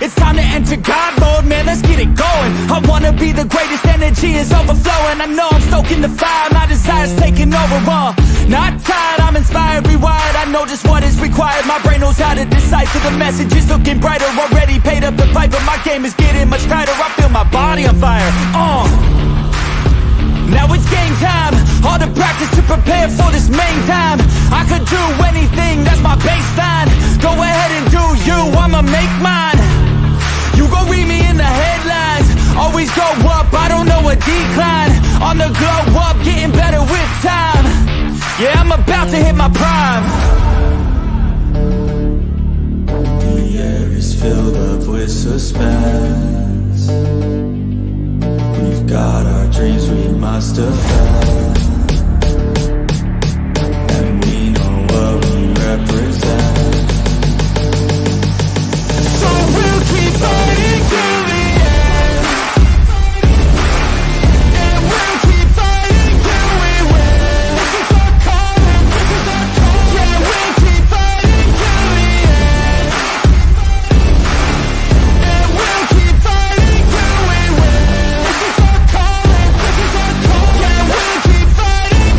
It's time to enter God mode, man, let's get it going. I wanna be the greatest, energy is overflowing. I know I'm stoking the fire, my desire's taking over, not tired, I'm inspired, rewired. I know just what is required. My brain knows how to decipher the messages, looking brighter. Already paid up the pipe, but my game is getting much tighter. I feel my body on fire, now it's game time. All the practice to prepare for this main time. I could do anything, that's my baseline. Go ahead and do you, I'ma make mine. You gon' read me in the headlines. Always go up, I don't know a decline. On the glow up, getting better with time. Yeah, I'm about to hit my prime. The air is filled up with suspense. We've got our dreams we must defend. And we know what we represent. So we'll keep fighting till the end. And we'll keep fighting till we win. This is our calling, this is our calling. Yeah, we'll keep fighting till the end. And we'll keep fighting till we win. This is our calling, this is our calling. Yeah, we'll keep fighting.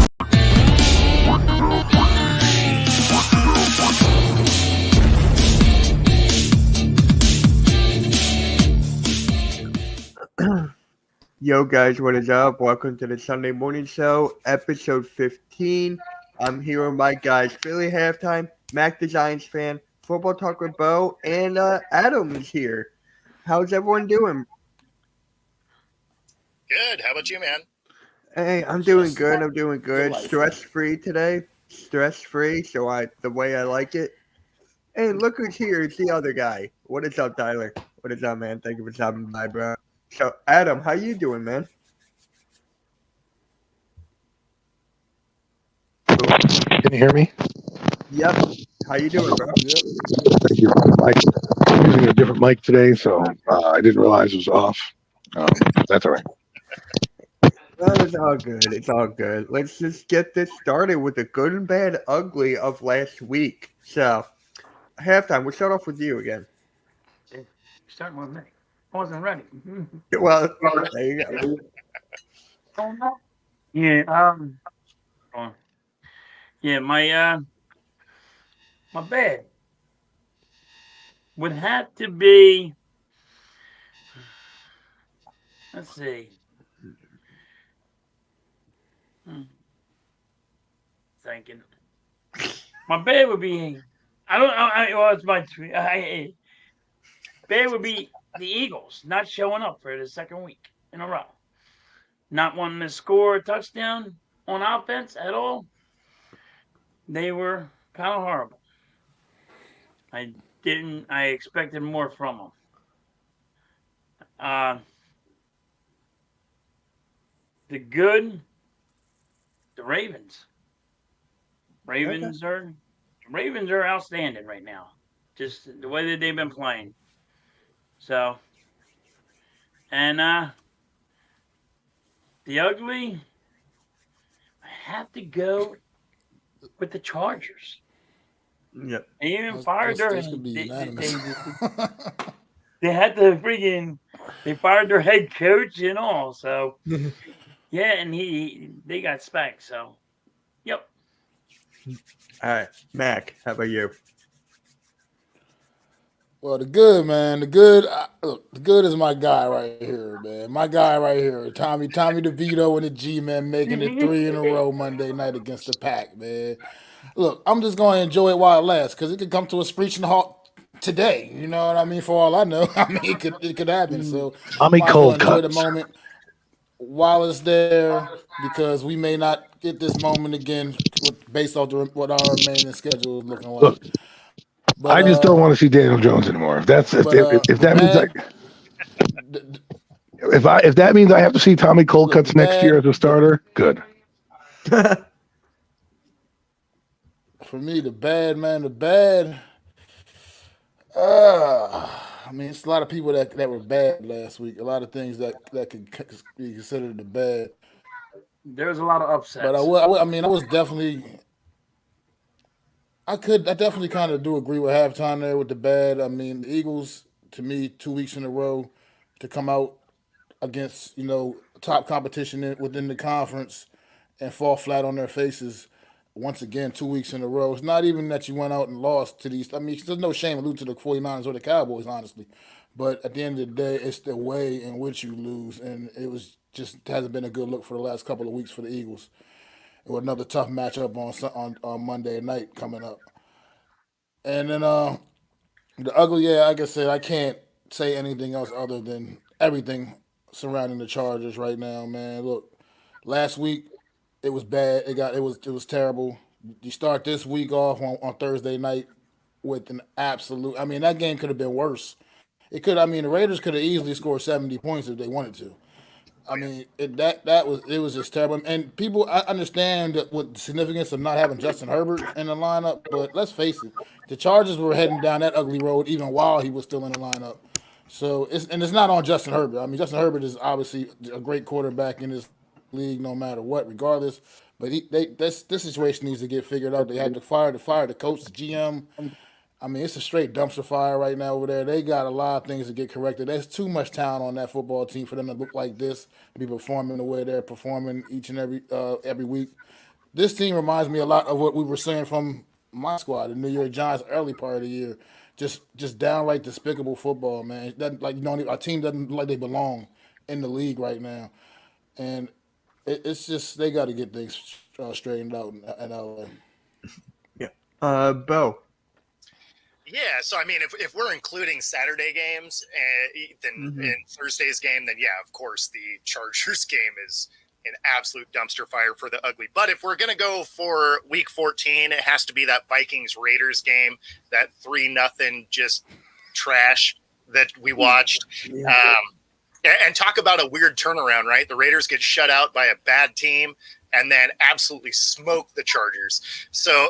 Yo guys, what is up? Welcome to the Sunday Morning Show, episode 15. I'm here with my guys, Philly Halftime, Mac the Giants fan, Football Talk with Bo, and Adam is here. How's everyone doing? Good. How about you, man? Hey, I'm doing good. Delightful. Stress-free today. Stress-free, so the way I like it. Hey, look who's here. It's the other guy. What is up, Tyler? What is up, man? Thank you for stopping by, bro. So, Adam, how you doing, man? Can you hear me? Yep. How you doing, bro? Thank you. I'm using a different mic today, so I didn't realize it was off. That's all right. Well, it's all good. It's all good. Let's just get this started with the good and bad ugly of last week. So, halftime, we'll start off with you again. Starting with me. I wasn't ready. Well, there you go. Yeah, yeah, my bad would have to be, let's see. Thinking. My bad would be, well, it's my tweet. Bad would be the Eagles not showing up for the second week in a row. Not wanting to score a touchdown on offense at all. They were kind of horrible. I expected more from them. The good, the Ravens. Ravens are outstanding right now. Just the way that they've been playing. So, and the ugly, I have to go with the Chargers. Yep. They even fired their. This could be unanimous. They had to they fired their head coach and all. So, yeah, and they got spanked. So, yep. All right. Mac, how about you? Well, the good, man. Look, the good is my guy right here, man. My guy right here, Tommy DeVito and the G-Man making it 3 in a row Monday night against the Pack, man. Look, I'm just going to enjoy it while it lasts because it could come to a screeching halt today. You know what I mean? For all I know, I mean it could happen. So Tommy might as well cold enjoy cuts. the moment while it's there because we may not get this moment again based off what our remaining schedule is looking like. Look, But, I just don't want to see Daniel Jones anymore. If that means I have to see Tommy cold cuts next year as a starter, good. For me, the bad. I mean, it's a lot of people that were bad last week. A lot of things that could be considered the bad. There's a lot of upsets. But I was definitely. I definitely kind of do agree with halftime there with the bad. I mean, the Eagles to me 2 weeks in a row to come out against top competition within the conference and fall flat on their faces once again 2 weeks in a row. It's not even that you went out and lost to these. I mean, there's no shame in losing to the 49ers or the Cowboys, honestly. But at the end of the day, it's the way in which you lose, and it was just hasn't been a good look for the last couple of weeks for the Eagles. With another tough matchup on Monday night coming up, and then the ugly. Yeah, like I said, I can't say anything else other than everything surrounding the Chargers right now, man. Look, last week it was bad. It was terrible. You start this week off on Thursday night with an absolute. I mean, that game could have been worse. It could. I mean, the Raiders could have easily scored 70 points if they wanted to. I mean, it was just terrible. And people, I understand what the significance of not having Justin Herbert in the lineup, but let's face it, the Chargers were heading down that ugly road even while he was still in the lineup. So it's not on Justin Herbert. I mean, Justin Herbert is obviously a great quarterback in this league, no matter what, regardless. But this situation needs to get figured out. They had to fire the coach, the GM. I mean, it's a straight dumpster fire right now over there. They got a lot of things to get corrected. There's too much talent on that football team for them to look like this, be performing the way they're performing each and every week. This team reminds me a lot of what we were saying from my squad, the New York Giants, early part of the year. Just downright despicable football, man. Our team doesn't look like they belong in the league right now, and it's just they got to get things straightened out in LA. Yeah. Bo. Yeah, so I mean, if we're including Saturday games and in Thursday's game, then yeah, of course the Chargers game is an absolute dumpster fire for the ugly. But if we're gonna go for Week 14, it has to be that Vikings Raiders game, that 3-0 just trash that we watched. Yeah. And talk about a weird turnaround, right? The Raiders get shut out by a bad team and then absolutely smoke the Chargers. So.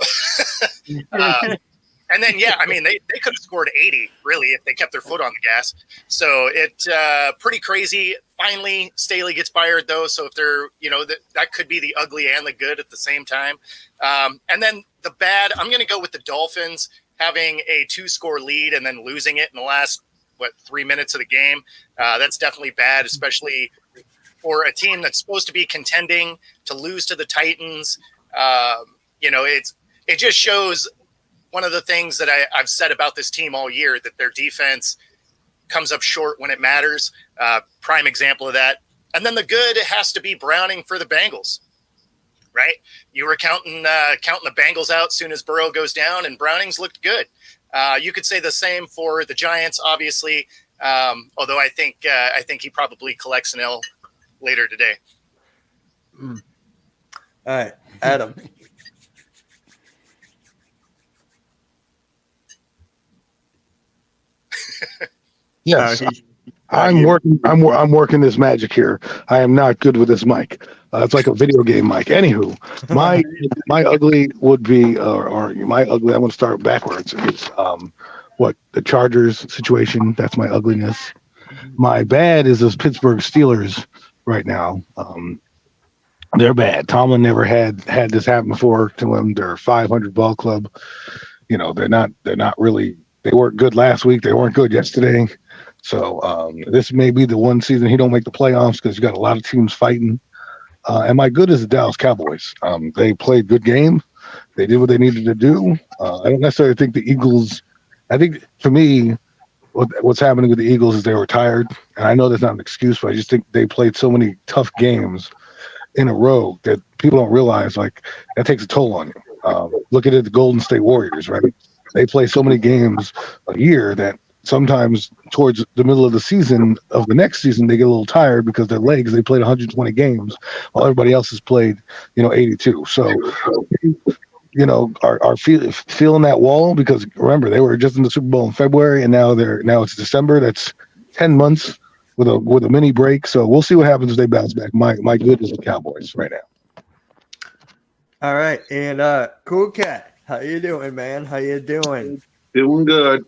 And then, yeah, I mean, they could have scored 80, really, if they kept their foot on the gas. So it's pretty crazy. Finally, Staley gets fired, though. So if they're, that could be the ugly and the good at the same time. And then the bad, I'm going to go with the Dolphins having a 2-score lead and then losing it in the last, 3 minutes of the game. That's definitely bad, especially for a team that's supposed to be contending to lose to the Titans. It just shows one of the things that I've said about this team all year, that their defense comes up short when it matters. Prime example of that. And then the good has to be Browning for the Bengals, right? You were counting the Bengals out soon as Burrow goes down, and Browning's looked good. You could say the same for the Giants, obviously, although I think he probably collects an L later today. All right, Adam. Yes, I'm working. I'm working this magic here. I am not good with this mic. It's like a video game mic. Anywho, my ugly would be, or my ugly. I'm going to start backwards. Is the Chargers situation? That's my ugliness. My bad is those Pittsburgh Steelers right now. They're bad. Tomlin never had this happen before to him. They're a 500 ball club. They're not really. They weren't good last week. They weren't good yesterday. So this may be the one season he don't make the playoffs because you got a lot of teams fighting. And my good is the Dallas Cowboys. They played good game. They did what they needed to do. I don't necessarily think the Eagles. I think for me, what's happening with the Eagles is they were tired. And I know that's not an excuse, but I just think they played so many tough games in a row that people don't realize that takes a toll on you. Look at it, the Golden State Warriors, right? They play so many games a year that sometimes towards the middle of the season of the next season, they get a little tired because their legs, they played 120 games while everybody else has played, 82. So, are feeling that wall because remember, they were just in the Super Bowl in February and now it's December. That's 10 months with a mini break. So we'll see what happens if they bounce back. My good is the Cowboys right now. All right. And Cool Cat. How you doing, man? How you doing? Doing good.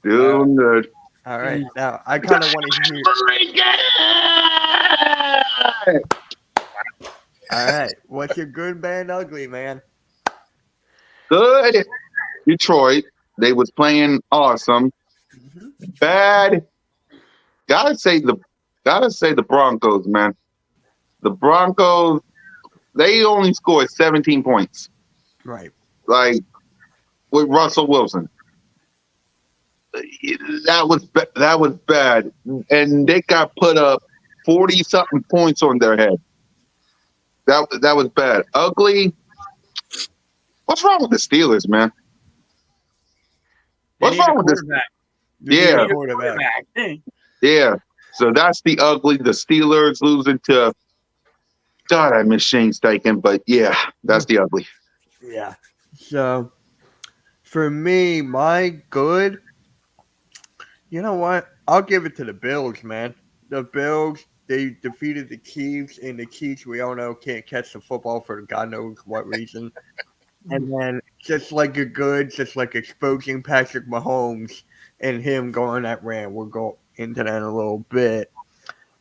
Doing good. All right. Now, I kind of want to hear. All right. What's your good, bad, ugly, man? Good. Detroit. They was playing awesome. Bad. Gotta say the Broncos, man. The Broncos, they only scored 17 points. Right. Like with Russell Wilson. That was bad. And they got put up 40 something points on their head. That was bad. Ugly. What's wrong with the Steelers, man? They What's need a wrong with this? quarterback. You need Yeah. a quarterback. Yeah. So that's the ugly. The Steelers losing to God, I miss Shane Steichen, but yeah, that's the ugly. Yeah. So for me, my good, you know what? I'll give it to the Bills, man. The Bills, they defeated the Chiefs, and the Chiefs, we all know, can't catch the football for God knows what reason. And then just like exposing Patrick Mahomes and him going that rant. We'll go into that in a little bit.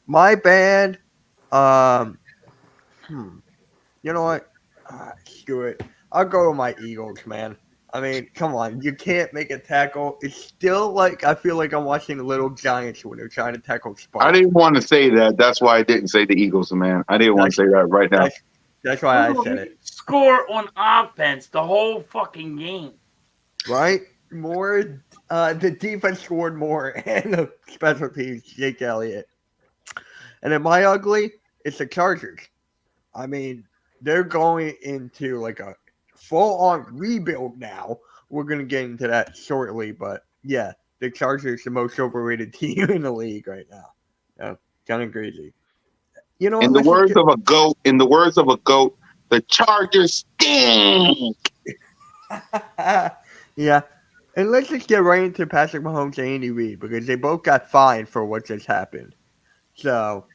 My bad. You know what? Screw it. I'll go with my Eagles, man. I mean, come on. You can't make a tackle. It's still like I feel like I'm watching the Little Giants when they're trying to tackle Spike. I didn't want to say that. That's why I didn't say the Eagles, man. I didn't want to say that right now. That's why I said it. Score on offense the whole fucking game. Right? More. The defense scored more, and the special teams, Jake Elliott. And then my ugly, it's the Chargers. I mean, they're going into like a full-on rebuild now. We're going to get into that shortly, but yeah, the Chargers are the most overrated team in the league right now. Kind of crazy. You know, in the words of a goat, the Chargers stink. Yeah. And let's just get right into Patrick Mahomes and Andy Reid because they both got fined for what just happened. So,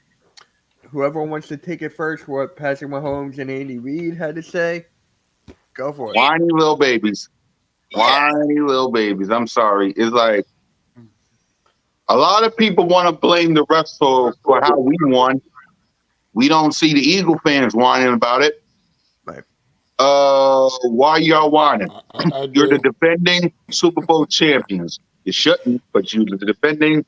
whoever wants to take it first, what Patrick Mahomes and Andy Reid had to say, go for it. Whiny little babies. Whiny little babies. I'm sorry. It's like a lot of people want to blame the refs for how we won. We don't see the Eagle fans whining about it. Right. Why y'all whining? You're the do. defending Super Bowl champions. You shouldn't, but you're the defending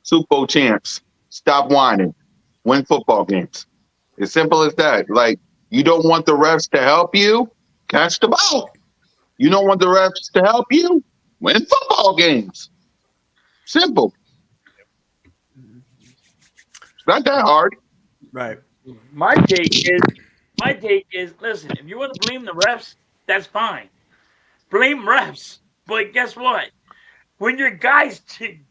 Super Bowl champs. Stop whining. Win football games. As simple as that. Like, you don't want the refs to help you? Catch the ball. You don't want the refs to help you? Win football games. Simple. It's not that hard. Right. My take is, listen, if you want to blame the refs, that's fine. Blame refs. But guess what? When your guy's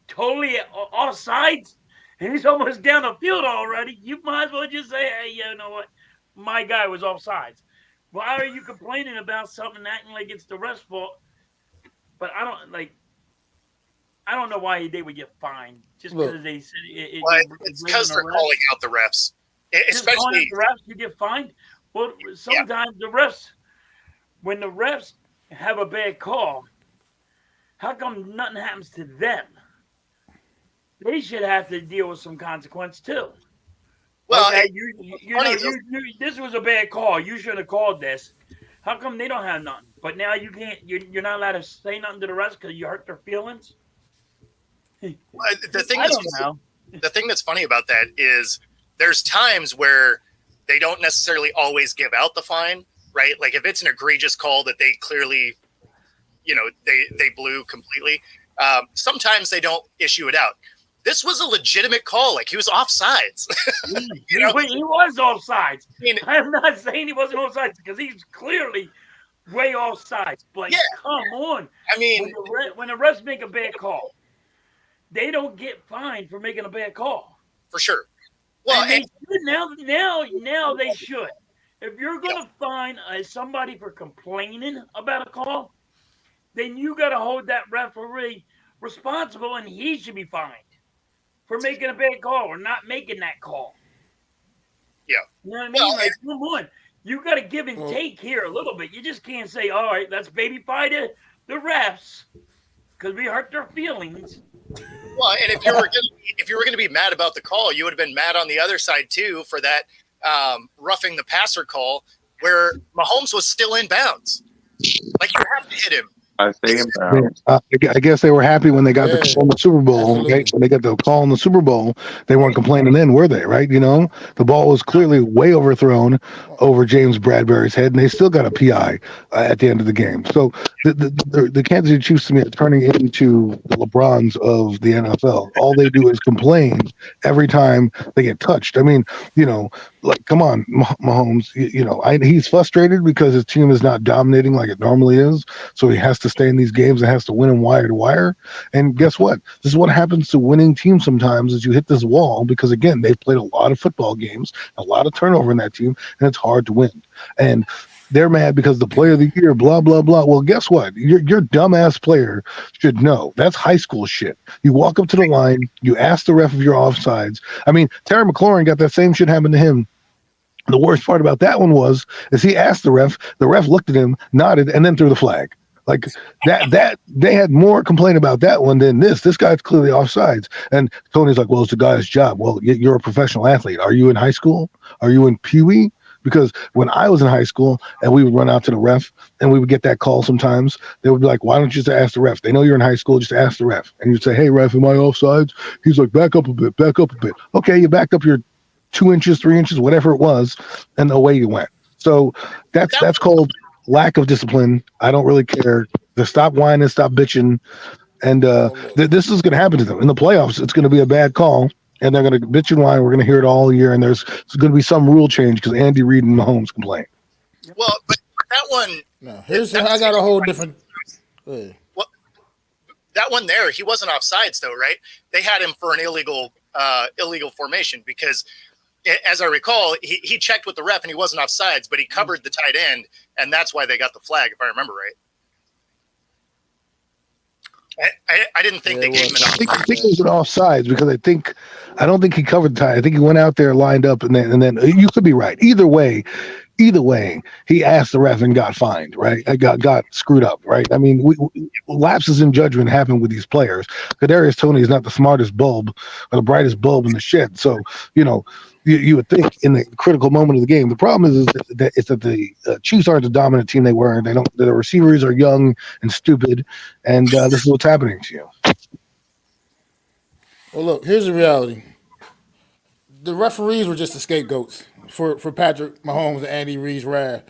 totally off sides and he's almost down the field already, you might as well just say, hey, you know what? My guy was off sides. Why are you complaining about something acting like it's the refs' fault? But I don't know why they would get fined just because they said it. It's because they're calling out the refs. Especially the refs, you get fined. Well, sometimes the refs, when the refs have a bad call, how come nothing happens to them? They should have to deal with some consequence too. Well, okay, this was a bad call. You should have called this. How come they don't have nothing? But now you can't. You're not allowed to say nothing to the refs because you hurt their feelings. The thing that's funny about that is there's times where they don't necessarily always give out the fine, right? Like if it's an egregious call that they clearly, they blew completely. Sometimes they don't issue it out. This was a legitimate call. Like he was offsides. He was offsides. I'm not saying he wasn't offsides because he's clearly way offsides. But come on. I mean, when the refs make a bad call, they don't get fined for making a bad call. For sure. Well, now they should. If you're going to fine somebody for complaining about a call, then you got to hold that referee responsible, and he should be fined for making a bad call or not making that call. Yeah. You know what I mean? Well, come on. You got to give and take here a little bit. You just can't say, all right, let's babyfy the refs because we hurt their feelings. Well, and if you were going to be mad about the call, you would have been mad on the other side too for that roughing the passer call where Mahomes was still in bounds. Like you have to hit him. I stay in bounds. I guess they were happy when they got the Yeah, call in the Super Bowl. Okay? absolutely. When they got the call in the Super Bowl, they weren't complaining then, were they? Right? You know, the ball was clearly way overthrown over James Bradbury's head, and they still got a PI at the end of the game. So the Kansas City Chiefs to me are turning into the LeBrons of the NFL. All they do is complain every time they get touched. I mean, you know, like come on, Mahomes. You know, he's frustrated because his team is not dominating like it normally is. So he has to stay in these games and has to win them wire to wire. And guess what? This is what happens to winning teams sometimes is you hit this wall because again, they've played a lot of football games, a lot of turnover in that team, and it's hard to win. And they're mad because the player of the year, blah, blah, blah. Well, guess what? Your dumbass player should know. That's high school shit. You walk up to the line, you ask the ref if you're offsides. I mean, Terry McLaurin got that same shit happen to him. The worst part about that one is he asked the ref looked at him, nodded, and then threw the flag. Like that they had more complaint about that one than this. This guy's clearly offsides. And Tony's like, well, it's the guy's job. Well, you're a professional athlete. Are you in high school? Are you in Pee Wee? Because when I was in high school and we would run out to the ref and we would get that call sometimes, they would be like, why don't you just ask the ref? They know you're in high school, just ask the ref. And you'd say, hey, ref, am I offsides? He's like, back up a bit, back up a bit. Okay, you backed up your 2 inches, 3 inches, whatever it was, and away you went. So that's called lack of discipline. I don't really care. Just stop whining, stop bitching, and this is going to happen to them in the playoffs. It's going to be a bad call, and they're going to bitch and whine. We're going to hear it all year, and there's going to be some rule change because Andy Reid and Mahomes complain. Well, but that one. No, I got a whole different. Well, that one there, he wasn't offsides though, right? They had him for an illegal formation because, as I recall, he checked with the ref and he wasn't offsides, but he covered the tight end, and that's why they got the flag, if I remember right. I didn't think they gave him an offside. I think it was an offsides because I don't think he covered the tight. I think he went out there, lined up, and then you could be right. Either way, he asked the ref and got fined, right? I got screwed up, right? I mean, lapses in judgment happen with these players. Kadarius Toney is not the smartest bulb or the brightest bulb in the shed, so you know. You would think in the critical moment of the game. The problem is that the Chiefs aren't the dominant team they were. They don't. The receivers are young and stupid, and this is what's happening to you. Well, look, here's the reality. The referees were just the scapegoats for Patrick Mahomes and Andy Reid's wrath.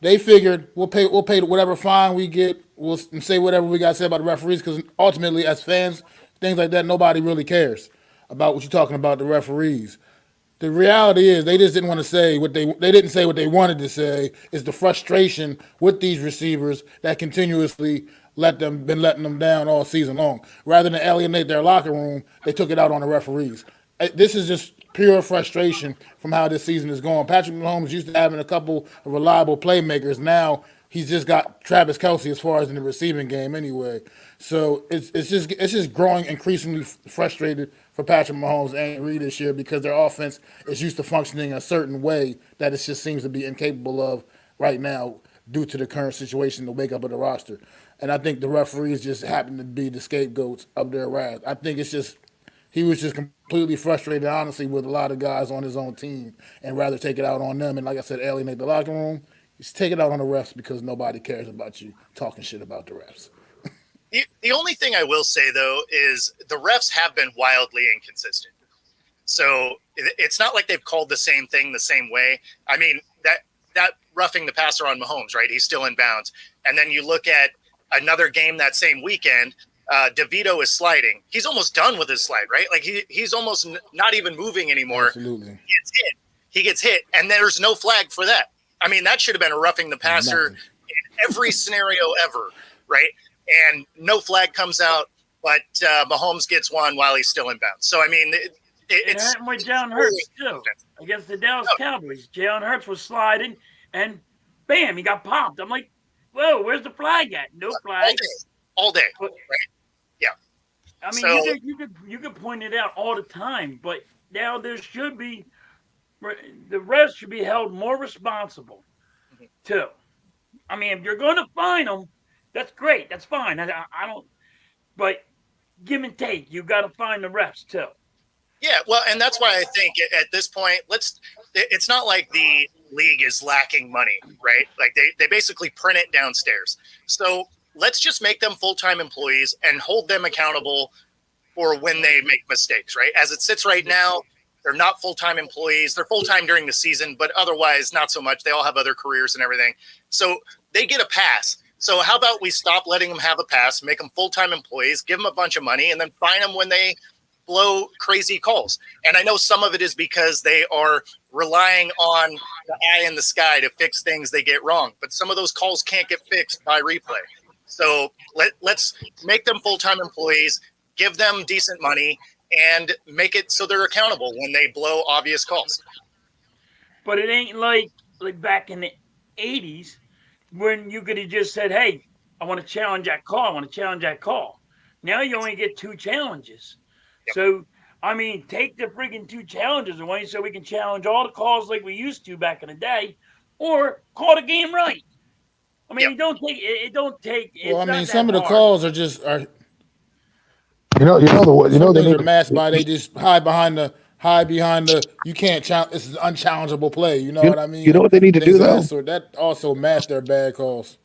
They figured we'll pay whatever fine we get. We'll say whatever we got to say about the referees because ultimately, as fans, things like that, nobody really cares about what you're talking about the referees. The reality is they just didn't want to say what they didn't say what they wanted to say is the frustration with these receivers that continuously been letting them down all season long. Rather than alienate their locker room, they took it out on the referees. This is just pure frustration from how this season is going. Patrick Mahomes used to having a couple of reliable playmakers. Now he's just got Travis Kelce as far as in the receiving game anyway. So it's just growing increasingly frustrated for Patrick Mahomes and Reid this year because their offense is used to functioning a certain way that it just seems to be incapable of right now due to the current situation, the makeup of the roster. And I think the referees just happen to be the scapegoats of their wrath. I think he was just completely frustrated, honestly, with a lot of guys on his own team and rather take it out on them. And like I said, alienate the locker room. Just take it out on the refs because nobody cares about you talking shit about the refs. The only thing I will say, though, is the refs have been wildly inconsistent. So it's not like they've called the same thing the same way. I mean, that roughing the passer on Mahomes, right? He's still in bounds. And then you look at another game that same weekend, DeVito is sliding. He's almost done with his slide, right? Like he's almost not even moving anymore. Absolutely. He gets hit, and there's no flag for that. I mean, that should have been a roughing the passer in every scenario ever, right? And no flag comes out, but Mahomes gets one while he's still in bounds. So, I mean, it happened with Jalen Hurts, too, against the Dallas Cowboys. Jalen Hurts was sliding, and bam, he got popped. I'm like, whoa, where's the flag at? No flag. All day, right? Yeah. I mean, you could point it out all the time, but now there should be the refs should be held more responsible, too. I mean, if you're going to fine them, that's great. That's fine. I don't. But give and take. You got to find the refs too. Yeah, well, and that's why I think at this point, it's not like the league is lacking money, right? Like they basically print it downstairs. So let's just make them full-time employees and hold them accountable for when they make mistakes, right? As it sits right now, they're not full-time employees. They're full-time during the season, but otherwise not so much. They all have other careers and everything. So they get a pass. So how about we stop letting them have a pass, make them full-time employees, give them a bunch of money, and then fine them when they blow crazy calls. And I know some of it is because they are relying on the eye in the sky to fix things they get wrong. But some of those calls can't get fixed by replay. So let's make them full-time employees, give them decent money, and make it so they're accountable when they blow obvious calls. But it ain't like back in the 80s when you could have just said, hey, I want to challenge that call. I want to challenge that call. Now you only get 2 challenges. Yep. So, I mean, take the freaking 2 challenges away so we can challenge all the calls like we used to back in the day, or call the game right. I mean, Yep. it don't take. Well, I mean, some of the calls are just They need are masked by they just hide behind the you can't challenge. This is an unchallengeable play. You know what I mean? You know what they need to do though? That also masks their bad calls.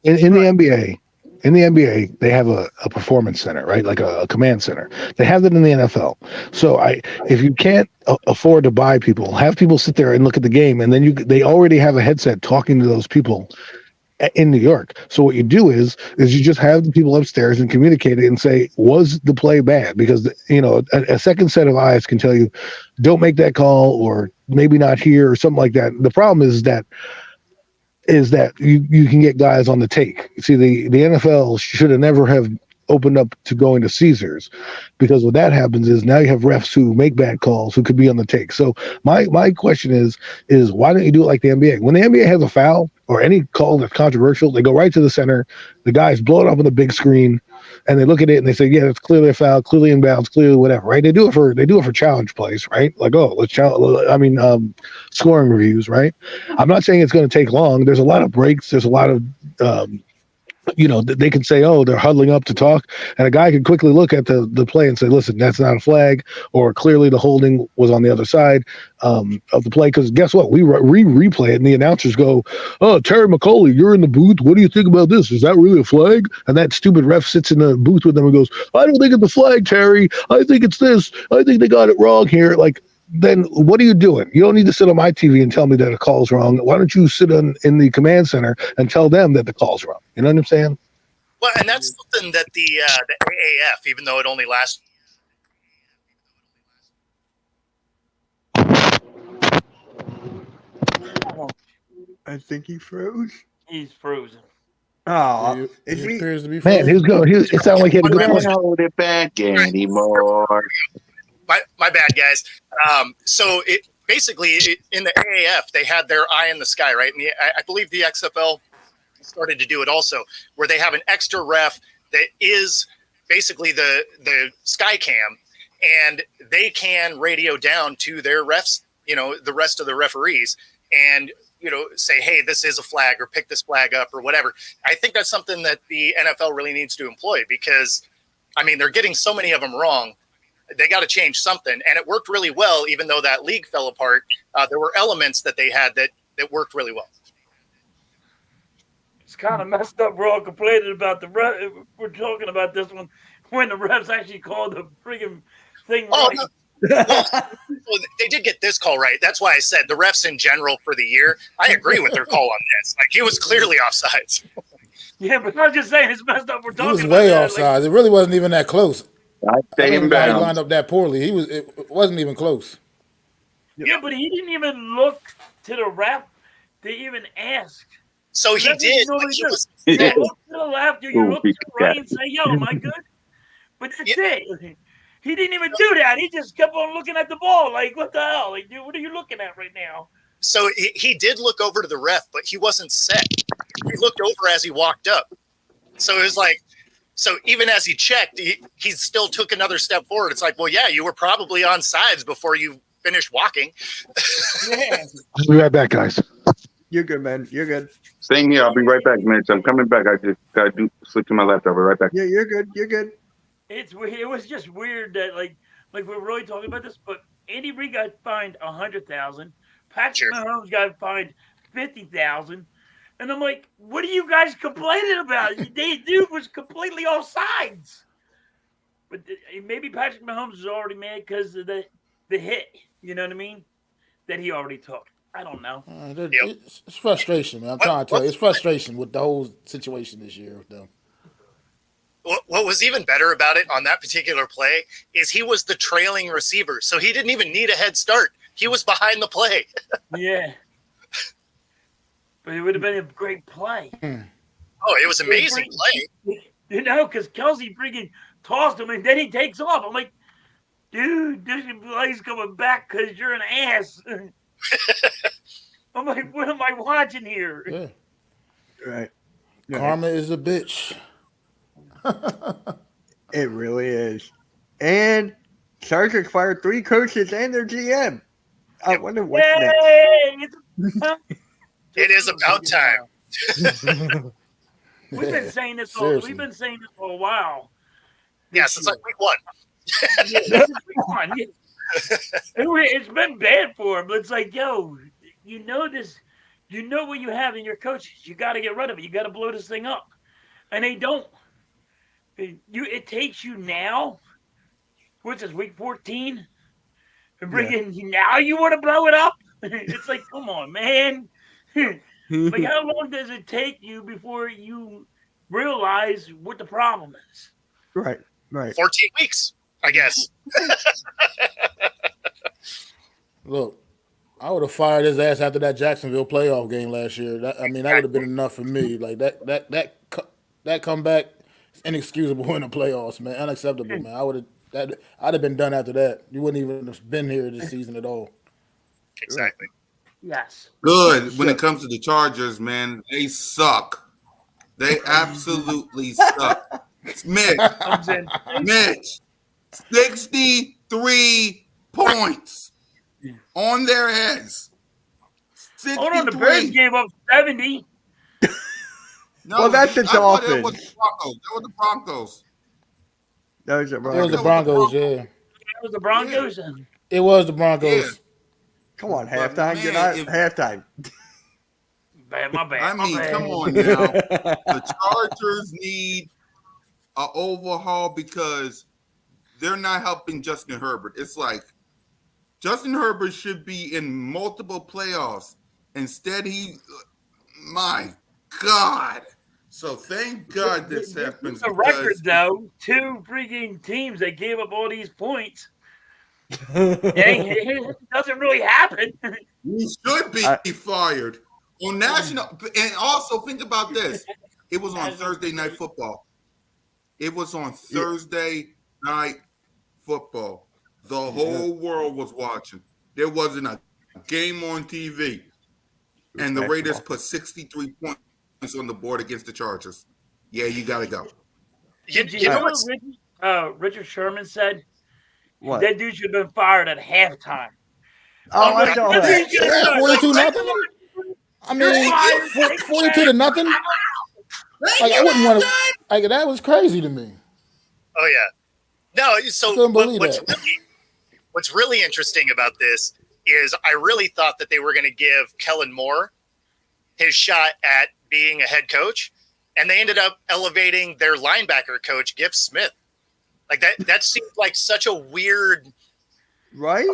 In the NBA. In the NBA, they have a performance center, right? Like a command center. They have that in the NFL. So if you can't afford to buy people, have people sit there and look at the game, and then they already have a headset talking to those people in New York. So what you do is you just have the people upstairs and communicate it and say, was the play bad? Because a second set of eyes can tell you, don't make that call, or maybe not here, or something like that. The problem is that you can get guys on the take. See, the NFL should have never have opened up to going to Caesars, because what that happens is now you have refs who make bad calls who could be on the take. So my question is why don't you do it like the NBA? When the NBA has a foul or any call that's controversial, they go right to the center, the guys blow it up on the big screen, and they look at it and they say, yeah, it's clearly a foul, clearly inbounds, clearly whatever, right? They do it for challenge plays, right? Like, oh, let's challenge. I mean, scoring reviews, right? I'm not saying it's going to take long. There's a lot of breaks. There's a lot of they can say, oh, they're huddling up to talk, and a guy can quickly look at the play and say, listen, that's not a flag, or clearly the holding was on the other side of the play. Because guess what? We replay it, and the announcers go, oh, Terry McCauley, you're in the booth. What do you think about this? Is that really a flag? And that stupid ref sits in the booth with them and goes, I don't think it's a flag, Terry. I think it's this. I think they got it wrong here. Like, then what are you doing? You don't need to sit on my TV and tell me that a call's wrong. Why don't you sit in the command center and tell them that the call's wrong? You know what I'm saying? Well, and that's something that the AAF, even though it only lasts. I think he froze. He's frozen. Oh, he appears to be frozen. Man, it sounded like he had a good point. Hold it back anymore. My bad, guys. So it basically in the AAF, they had their eye in the sky, right? And I believe the XFL started to do it also, where they have an extra ref that is basically the sky cam, and they can radio down to their refs, the rest of the referees, and say, hey, this is a flag, or pick this flag up, or whatever. I think that's something that the NFL really needs to employ, because I mean, they're getting so many of them wrong. They got to change something, and it worked really well. Even though that league fell apart, there were elements that they had that worked really well. It's kind of messed up. We're all complaining about the ref. We're talking about this one when the refs actually called the freaking thing right. No. Well, they did get this call right. That's why I said the refs in general for the year, I agree with their call on this. Like, he was clearly offsides. Yeah, but I was just saying it's messed up. We're talking about he was way that. offside. It really wasn't even that close. I stay in He bounds. lined up that poorly. It wasn't even close. Yeah, but he didn't even look to the ref to even ask. So he did. You Yeah. look to the left, you look to the right and say, yo, am I good? But that's it. He didn't even do that. He just kept on looking at the ball. Like, what the hell? Like, dude, what are you looking at right now? So he did look over to the ref, but he wasn't set. He looked over as he walked up. So it was like, so even as he checked, he still took another step forward. It's like, well, yeah, you were probably on sides before you finished walking. Yeah. I'll be right back, guys. You're good, man. You're good. Same here. I'll be right back, man. I'm coming back. I just got to slip to my laptop. I'll be right back. Yeah, you're good. You're good. It was just weird that like we're really talking about this, but Andy Reid got fined $100,000. Patrick Mahomes got fined $50,000. And I'm like, what are you guys complaining about? Dude was completely off sides. But maybe Patrick Mahomes is already mad because of the hit. You know what I mean? That he already took. I don't know. It's frustration, man. I'm trying to tell you. It's frustration with the whole situation this year with them. What was even better about it on that particular play is he was the trailing receiver, so he didn't even need a head start. He was behind the play. Yeah. But it would have been a great play. Oh, it was amazing play. You know, because Kelsey freaking tossed him, and then he takes off. I'm like, dude, this play's coming back because you're an ass. I'm like, what am I watching here? Yeah. Right. Karma is a bitch. It really is. And Chargers fired 3 coaches and their GM. I wonder what's next. It is about time. We've been saying this for a while. Yes, it's like week 1. Yeah, this is week 1. It's been bad for him. But it's like, yo, you know this. You know what you have in your coaches. You got to get rid of it. You got to blow this thing up. And they don't. It takes you now. What's this, week 14? And now you want to blow it up? It's like, come on, man. Like, how long does it take you before you realize what the problem is? Right. 14 weeks, I guess. Look, I would have fired his ass after that Jacksonville playoff game last year. That would have been enough for me. Like that comeback is inexcusable in the playoffs, man. Unacceptable, man. I'd have been done after that. You wouldn't even have been here this season at all. Exactly. Yes. Good. When it comes to the Chargers, man, they suck. They absolutely suck. Mitch, 63 points on their heads. 63. Hold on, the Bears gave up 70. No, well, that's the Dolphins. That was the Broncos. That was the Broncos. It was the Broncos, yeah. It was the Broncos? Yeah. It was the Broncos. Yeah. Come on, halftime. You're not halftime. My bad. I mean, come on now. The Chargers need an overhaul because they're not helping Justin Herbert. It's like Justin Herbert should be in multiple playoffs. Instead, my God. So thank God this happens. The record, though, 2 freaking teams that gave up all these points. It doesn't really happen. He should be fired on national. And also think about this: it was on Thursday Night Football. It was on Thursday Night Football. The whole world was watching. There wasn't a game on TV, and the Raiders put 63 points on the board against the Chargers. Yeah, you got to go. You know what Richard Sherman said? What? That dude should have been fired at halftime. Oh, I saw that. 42-0. I mean, 42-0. Like, I wouldn't want to. Like, that was crazy to me. Oh yeah. No, so I couldn't believe what's really interesting about this is I really thought that they were going to give Kellen Moore his shot at being a head coach, and they ended up elevating their linebacker coach, Gibbs Smith. Like that seemed like such a weird, right?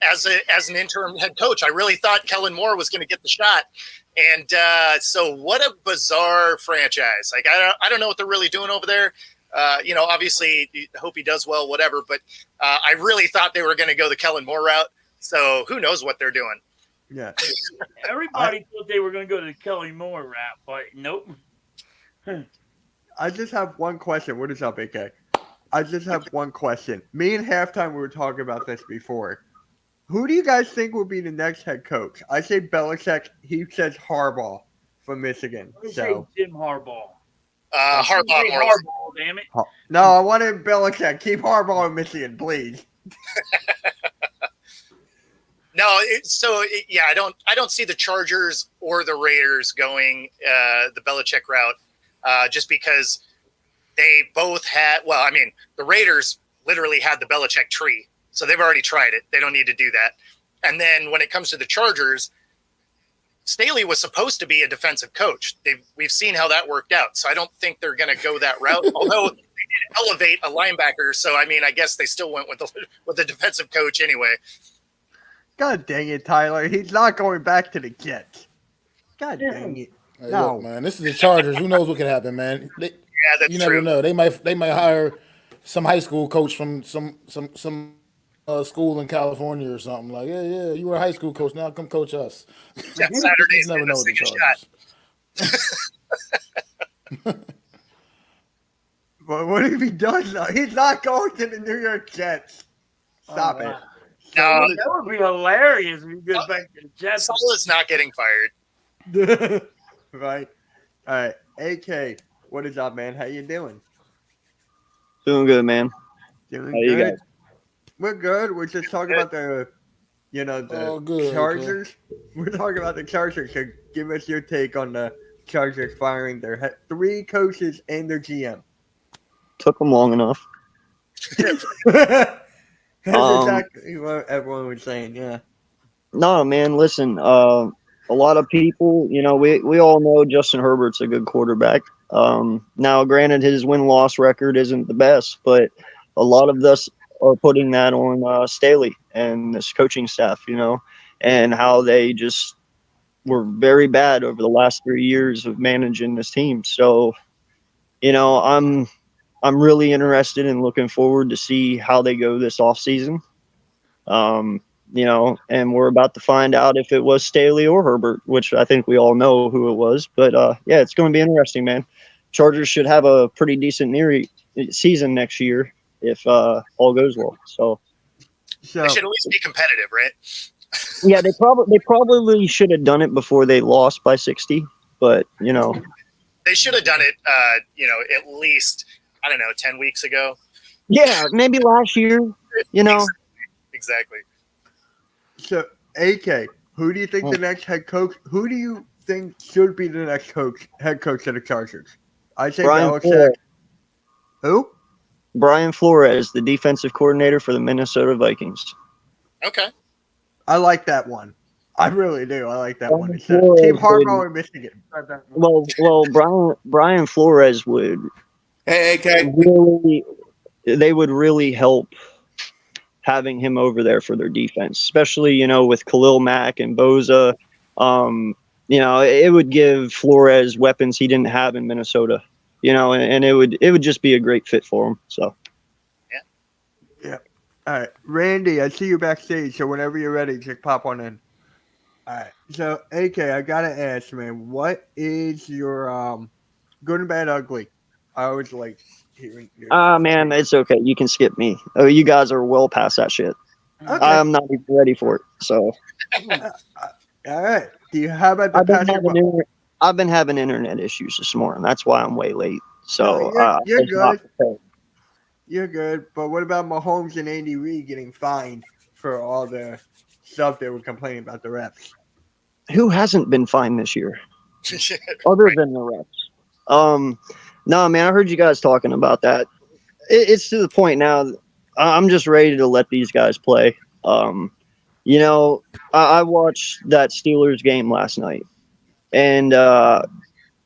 As an interim head coach, I really thought Kellen Moore was going to get the shot, and so what a bizarre franchise. Like I don't know what they're really doing over there. Obviously, I hope he does well, whatever. But I really thought they were going to go the Kellen Moore route. So who knows what they're doing? Yeah. Everybody thought they were going to go to the Kelly Moore route, but nope. I just have one question. What is up, AK? I just have one question. Me and Halftime, we were talking about this before. Who do you guys think will be the next head coach? I say Belichick. He says Harbaugh from Michigan. I say Jim Harbaugh. Harbaugh, damn it. No, I wanted Belichick. Keep Harbaugh in Michigan, please. No, I don't see the Chargers or the Raiders going the Belichick route, just because they both had. Well, I mean, the Raiders literally had the Belichick tree, so they've already tried it. They don't need to do that. And then when it comes to the Chargers, Staley was supposed to be a defensive coach. We've seen how that worked out. So I don't think they're going to go that route. Although they did elevate a linebacker. So, I mean, I guess they still went with the defensive coach anyway. God dang it, Tyler. He's not going back to the Jets. God dang it. Hey, No. look, man, this is the Chargers. Who knows what can happen, man? That's you never true. know. They might hire some high school coach from some school in California or something. Like, yeah, you were a high school coach. Now come coach us. Yeah, Saturday's You never know with the Chargers. But what if he does though? He's not going to the New York Jets. Stop it. No, That would be hilarious if he goes back to the Jets. Saul is not getting fired. Right. All right. AK, what is up, man? How you doing? Doing good, man. Doing How you good. guys? We're good. We're just talking about the good, Chargers. We're talking about the Chargers. So give us your take on the Chargers firing their 3 coaches and their GM. Took them long enough. That's exactly what everyone was saying. Yeah. No, man, listen, a lot of people, we all know Justin Herbert's a good quarterback. Now, granted, his win-loss record isn't the best, but a lot of us are putting that on Staley and this coaching staff, and how they just were very bad over the last 3 years of managing this team. So, I'm really interested and looking forward to see how they go this offseason. And we're about to find out if it was Staley or Herbert, which I think we all know who it was. But, yeah, it's going to be interesting, man. Chargers should have a pretty decent season next year if all goes well. So they should at least be competitive, right? Yeah, they probably should have done it before they lost by 60. But, They should have done it, at least, 10 weeks ago. Yeah, maybe last year, Exactly. So, AK, who do you think the next head coach? Who do you think should be the next head coach of the Chargers? I say Belichick. Who? Brian Flores, the defensive coordinator for the Minnesota Vikings. Okay. I like that one. I really do. I like that one. It's Team Harbaugh or Michigan. Well, Brian Flores would. Hey, AK. They would really help having him over there for their defense, especially, with Khalil Mack and Boza. It would give Flores weapons he didn't have in Minnesota, and it would just be a great fit for him. So. Yeah. All right. Randy, I see you backstage, so whenever you're ready, just pop on in. All right. So, AK, I got to ask, man, what is your good and bad ugly? I always like hearing your Man, it's okay. You can skip me. Oh, you guys are well past that shit. Okay. I'm not even ready for it. So. All right. How about the I've been having internet issues this morning. That's why I'm way late. So you're good. You're good. But what about Mahomes and Andy Reid getting fined for all the stuff they were complaining about the refs? Who hasn't been fined this year? Other than the refs. No, man, I heard you guys talking about that. It's to the point now. I'm just ready to let these guys play. I watched that Steelers game last night, and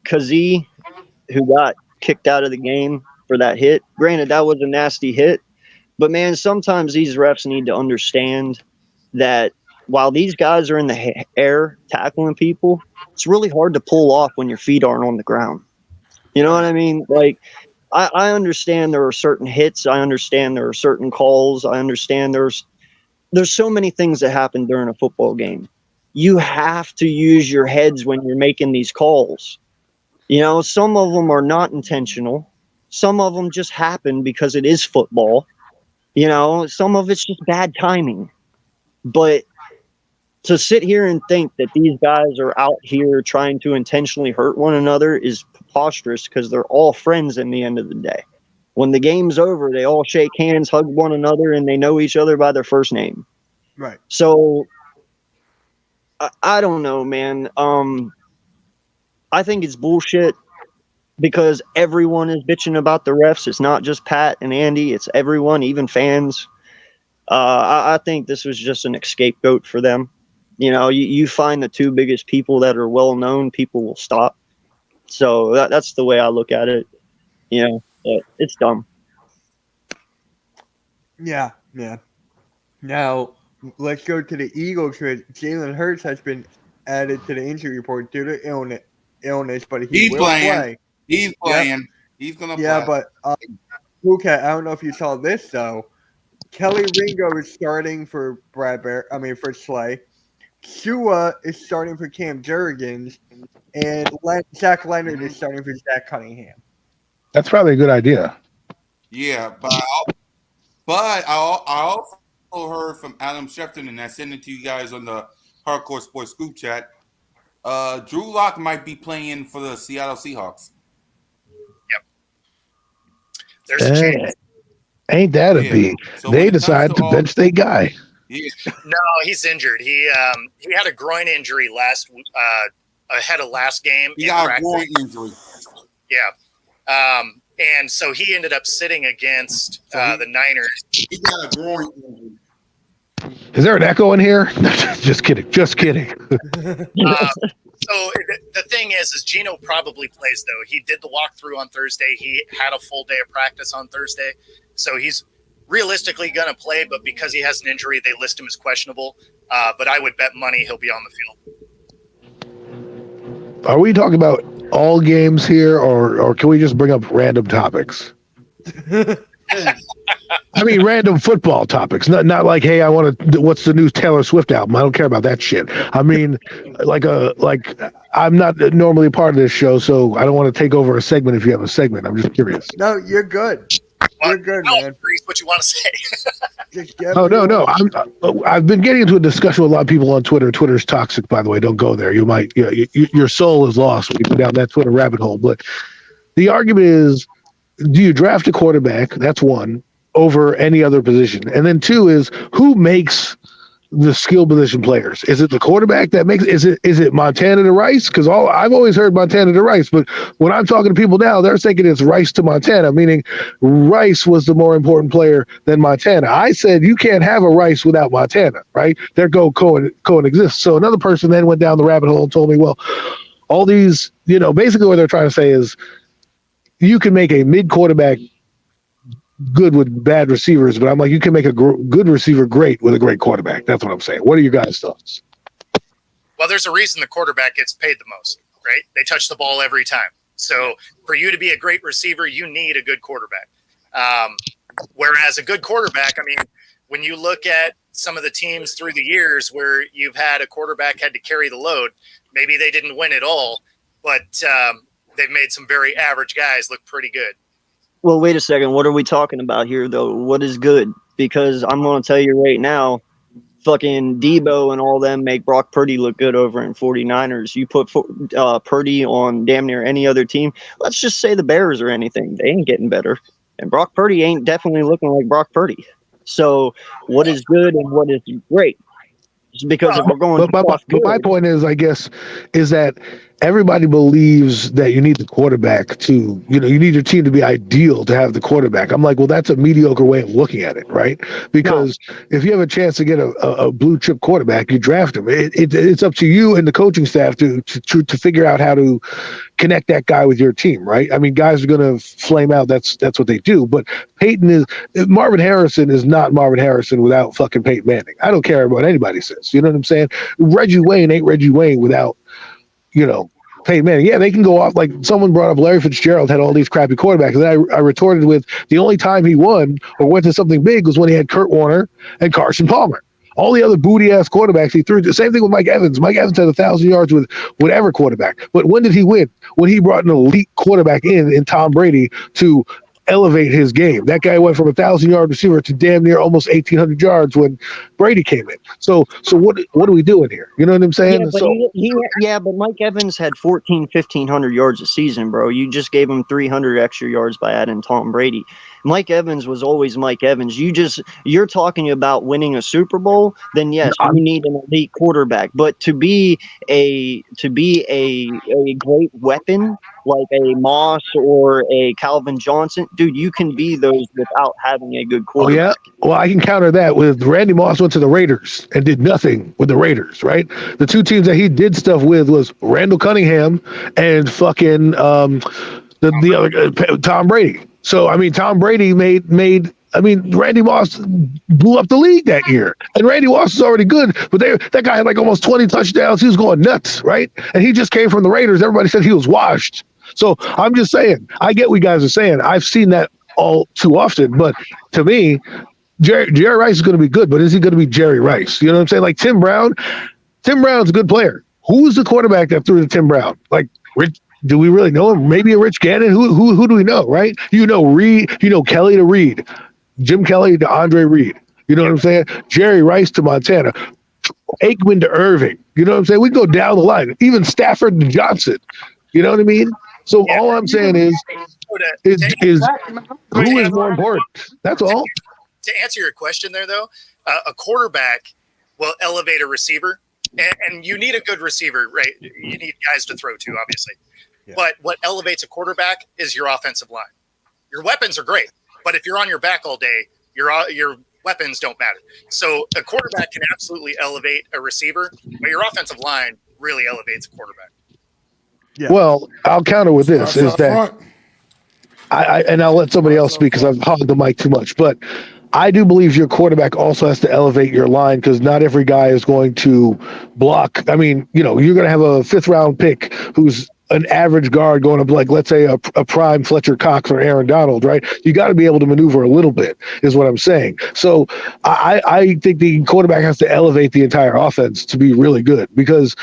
Kazee, who got kicked out of the game for that hit. Granted, that was a nasty hit, but man, sometimes these refs need to understand that while these guys are in the air tackling people, it's really hard to pull off when your feet aren't on the ground. You know what I mean? Like, I understand there are certain hits. I understand there are certain calls. I understand there's so many things that happen during a football game. You have to use your heads when you're making these calls. Some of them are not intentional. Some of them just happen because it is football. Some of it's just bad timing. But to sit here and think that these guys are out here trying to intentionally hurt one another is preposterous, because they're all friends in the end of the day. When the game's over, they all shake hands, hug one another, and they know each other by their first name. Right. So I don't know, man. I think it's bullshit, because everyone is bitching about the refs. It's not just Pat and Andy. It's everyone, even fans. I think this was just an scapegoat for them. You know, you find the two biggest people that are well known, people will stop. So that's the way I look at it. You know, but it's dumb. Yeah. Now let's go to the Eagles. Jalen Hurts has been added to the injury report due to illness, but he He's will playing. play. He's playing. He's gonna Yeah, play. but Luca, I don't know if you saw this though. Kelly Ringo is starting for for Slay. Shua is starting for Cam Jurgens, and Zach Leonard is starting for Zach Cunningham. That's probably a good idea. Yeah, but I also heard from Adam Schefter, and I sent it to you guys on the Hardcore Sports group chat. Drew Lock might be playing for the Seattle Seahawks. Yep. There's a chance. Ain't that a B? So they decide to bench their guy. Yeah. No, he's injured. He had a groin injury ahead of last game. He got a groin injury. Yeah. And so he ended up sitting against the Niners. He got a groin injury. Is there an echo in here? Just kidding. So the thing is Gino probably plays, though. He did the walkthrough on Thursday. He had a full day of practice on Thursday. So he's realistically going to play, but because he has an injury, they list him as questionable. But I would bet money he'll be on the field. Are we talking about all games here, or can we just bring up random topics? I mean, random football topics, not like, hey, I want to. What's the new Taylor Swift album? I don't care about that shit. I mean, like I'm not normally a part of this show, so I don't want to take over a segment. If you have a segment, I'm just curious. No, you're good. You're good, man. What you want to say? No. I've been getting into a discussion with a lot of people on Twitter. Twitter's toxic, by the way. Don't go there. You might, your soul is lost when you go down that Twitter rabbit hole. But the argument is, do you draft a quarterback? That's one, over any other position. And then two is, who makes the skill position players? Is it the quarterback that makes? Is it Montana to Rice? Because I've always heard Montana to Rice, but when I'm talking to people now, they're thinking it's Rice to Montana, meaning Rice was the more important player than Montana. I said you can't have a Rice without Montana, right? They're coexist. So another person then went down the rabbit hole and told me, well, all these, basically what they're trying to say is you can make a mid quarterback good with bad receivers, but I'm like, you can make a good receiver great with a great quarterback. That's what I'm saying. What are your guys' thoughts? Well, there's a reason the quarterback gets paid the most, right? They touch the ball every time. So for you to be a great receiver, you need a good quarterback. Whereas a good quarterback, I mean, when you look at some of the teams through the years where you've had a quarterback had to carry the load, maybe they didn't win it all, but they've made some very average guys look pretty good. Well, wait a second. What are we talking about here, though? What is good? Because I'm going to tell you right now, fucking Debo and all them make Brock Purdy look good over in 49ers. You put Purdy on damn near any other team. Let's just say the Bears or anything. They ain't getting better. And Brock Purdy ain't definitely looking like Brock Purdy. So what is good and what is great? Just because if we're going but my point is, I guess, is that everybody believes that you need the quarterback to, you need your team to be ideal to have the quarterback. I'm like, well, that's a mediocre way of looking at it, right? Because if you have a chance to get a blue chip quarterback, you draft him. It's up to you and the coaching staff to figure out how to connect that guy with your team, right? I mean, guys are going to flame out. That's what they do. But Marvin Harrison is not Marvin Harrison without fucking Peyton Manning. I don't care what anybody says. You know what I'm saying? Reggie Wayne ain't Reggie Wayne without, Peyton Manning. Yeah, they can go off. Like someone brought up Larry Fitzgerald had all these crappy quarterbacks. And I retorted with the only time he won or went to something big was when he had Kurt Warner and Carson Palmer. All the other booty-ass quarterbacks he threw. The same thing with Mike Evans. Mike Evans had 1,000 yards with whatever quarterback. But when did he win? When he brought an elite quarterback in Tom Brady to elevate his game. That guy went from 1,000-yard receiver to damn near almost 1,800 yards when Brady came in. So what are we doing here? You know what I'm saying? But Mike Evans had 1,500 yards a season, bro. You just gave him 300 extra yards by adding Tom Brady. Mike Evans was always Mike Evans. You're talking about winning a Super Bowl, then yes, you need an elite quarterback. But to be a great weapon like a Moss or a Calvin Johnson, dude, you can be those without having a good Oh quarterback. yeah. Well, I can counter that with Randy Moss went to the Raiders and did nothing with the Raiders. Right. The two teams that he did stuff with was Randall Cunningham and fucking the other Tom Brady. So I mean, Tom Brady made. I mean, Randy Moss blew up the league that year, and Randy Moss is already good, but that guy had like almost 20 touchdowns. He was going nuts, right? And he just came from the Raiders. Everybody said he was washed. So I'm just saying, I get what you guys are saying. I've seen that all too often, but to me, Jerry Rice is going to be good, but is he going to be Jerry Rice? You know what I'm saying? Like Tim Brown. Tim Brown's a good player. Who's the quarterback that threw to Tim Brown? Like Rich. Do we really know him? Maybe a Rich Gannon. Who do we know? Right? You know Reed. You know Kelly to Reed. Jim Kelly to Andre Reed. You know what I'm saying? Jerry Rice to Montana. Aikman to Irving. You know what I'm saying? We go down the line. Even Stafford to Johnson. You know what I mean? So all I'm saying is who is more important? That's all. To answer your question there, though, a quarterback will elevate a receiver, and you need a good receiver, right? You need guys to throw to, obviously. Yeah. But what elevates a quarterback is your offensive line. Your weapons are great, but if you're on your back all day, your weapons don't matter. So a quarterback can absolutely elevate a receiver, but your offensive line really elevates a quarterback. Yeah. Well, I'll counter with this: is that and I'll let somebody else speak because I've hogged the mic too much, but I do believe your quarterback also has to elevate your line because not every guy is going to block. I mean, you're going to have a 5th round pick who's an average guard going up, like, let's say a prime Fletcher Cox or Aaron Donald, right? You got to be able to maneuver a little bit, is what I'm saying. So I think the quarterback has to elevate the entire offense to be really good because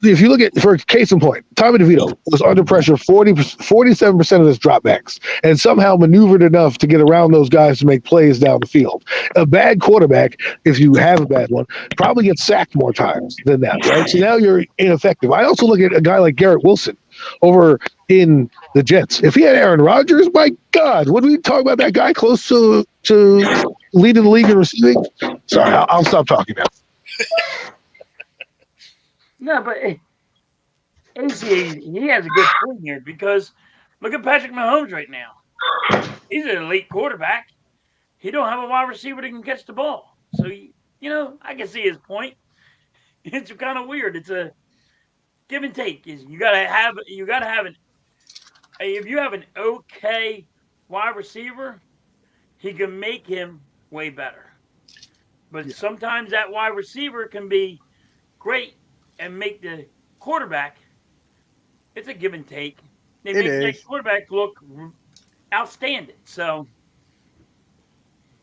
if you look at, for case in point, Tommy DeVito was under pressure 47% of his dropbacks and somehow maneuvered enough to get around those guys to make plays down the field. A bad quarterback, if you have a bad one, probably gets sacked more times than that, right? So now you're ineffective. I also look at a guy like Garrett Wilson over in the Jets. If he had Aaron Rodgers, my God, would we talk about that guy close to leading the league in receiving? Sorry, I'll stop talking now. No, but AC, he has a good point here because look at Patrick Mahomes right now. He's an elite quarterback. He don't have a wide receiver that can catch the ball. So, I can see his point. It's kind of weird. It's a give and take. You gotta have an if you have an okay wide receiver, he can make him way better. But sometimes that wide receiver can be great and make the quarterback. It's a give and take. They make that quarterback look outstanding. So.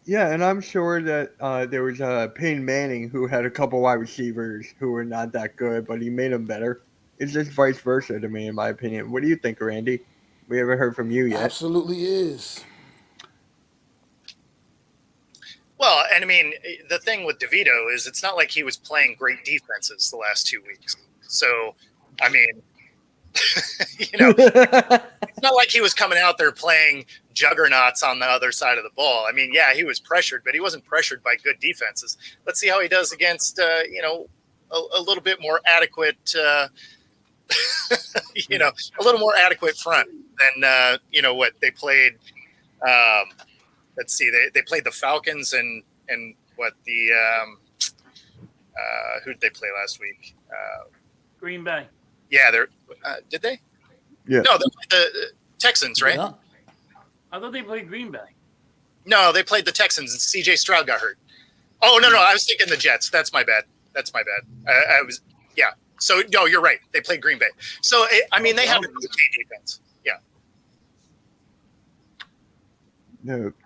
Yeah, and I'm sure that there was Peyton Manning who had a couple wide receivers who were not that good, but he made them better. It's just vice versa to me, in my opinion. What do you think, Randy? We haven't heard from you yet. Absolutely is. Well, and I mean, the thing with DeVito is it's not like he was playing great defenses the last 2 weeks. So, I mean, it's not like he was coming out there playing juggernauts on the other side of the ball. I mean, yeah, he was pressured, but he wasn't pressured by good defenses. Let's see how he does against, a little bit more adequate, a little more adequate front than, what they played. Let's see, they played the Falcons and what the who did they play last week? Green Bay. Yeah, did they? Yeah. No, they played the Texans, right? Yeah. I thought they played Green Bay. No, they played the Texans and C.J. Stroud got hurt. Oh, no, I was thinking the Jets. That's my bad. I was, yeah. So, no, you're right. They played Green Bay. So, they have a good defense. Yeah.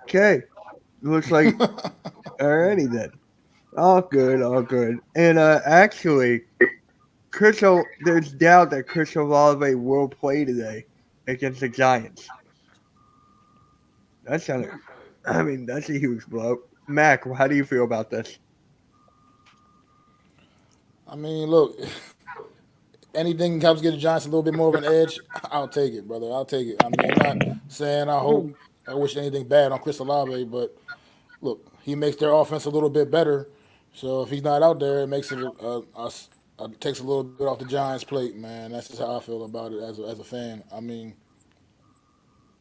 Okay. Looks like alrighty then. All good. And actually, there's doubt that Chris Olave will play today against the Giants. That's a huge blow. Mac, how do you feel about this? I mean, look, anything helps get the Giants a little bit more of an edge, I'll take it, brother. I'll take it. I mean, I'm not saying I hope I wish anything bad on Chris Olave, but look, he makes their offense a little bit better. So if he's not out there, it makes it takes a little bit off the Giants' plate, man. That's just how I feel about it as a fan. I mean,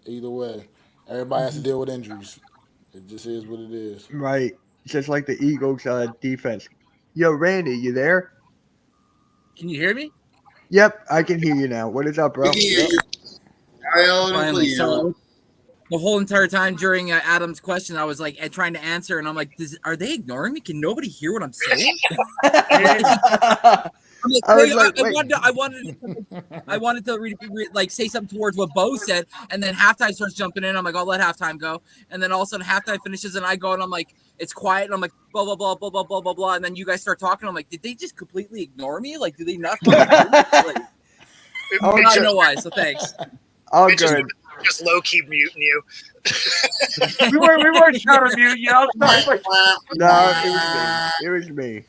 either way, everybody has to deal with injuries. It just is what it is. Right. Just like the Eagles defense. Yo, Randy, you there? Can you hear me? Yep, I can hear you now. What is up, bro? Finally. So the whole entire time during Adam's question, I was like trying to answer, and I'm like, are they ignoring me? Can nobody hear what I'm saying? I wanted to like say something towards what Bo said, and then halftime starts jumping in. I'm like, I'll let halftime go, and then all of a sudden halftime finishes, and I go, and I'm like, it's quiet, and I'm like, blah blah blah blah blah blah blah blah, and then you guys start talking. I'm like, did they just completely ignore me? Like, do they not hear me? Like, I know why. So thanks. Oh, good. Just low key muting you. we weren't trying to mute you. No, it was me.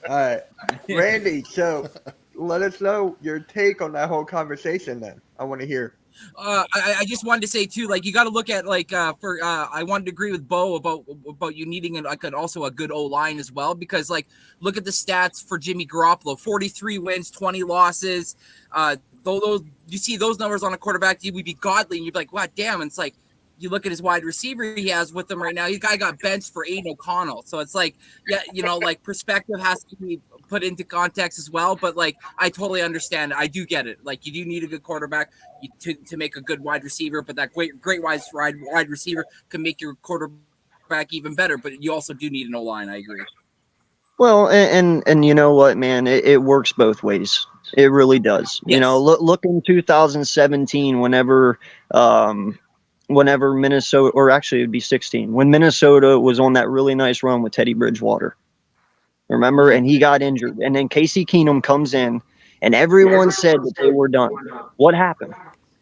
All right, Randy. So let us know your take on that whole conversation. Then I want to hear. I just wanted to say too, like you got to look at I wanted to agree with Bo about you needing also a good O line as well, because like look at the stats for Jimmy Garoppolo: 43 wins, 20 losses. Those you see those numbers on a quarterback, you would be godly, and you'd be like, wow, damn. And it's like you look at his wide receiver he has with him right now. This guy got benched for Aiden O'Connell, so it's like, yeah, like perspective has to be put into context as well. But like, I totally understand. I do get it. Like, you do need a good quarterback to make a good wide receiver, but that great wide receiver can make your quarterback even better. But you also do need an O-line. I agree. Well, and you know what, man, it works both ways. It really does. Yes. You know, look in 2017, whenever Minnesota, or actually it would be 16, when Minnesota was on that really nice run with Teddy Bridgewater. Remember? And he got injured. And then Casey Keenum comes in, and everyone said that they were done. What happened?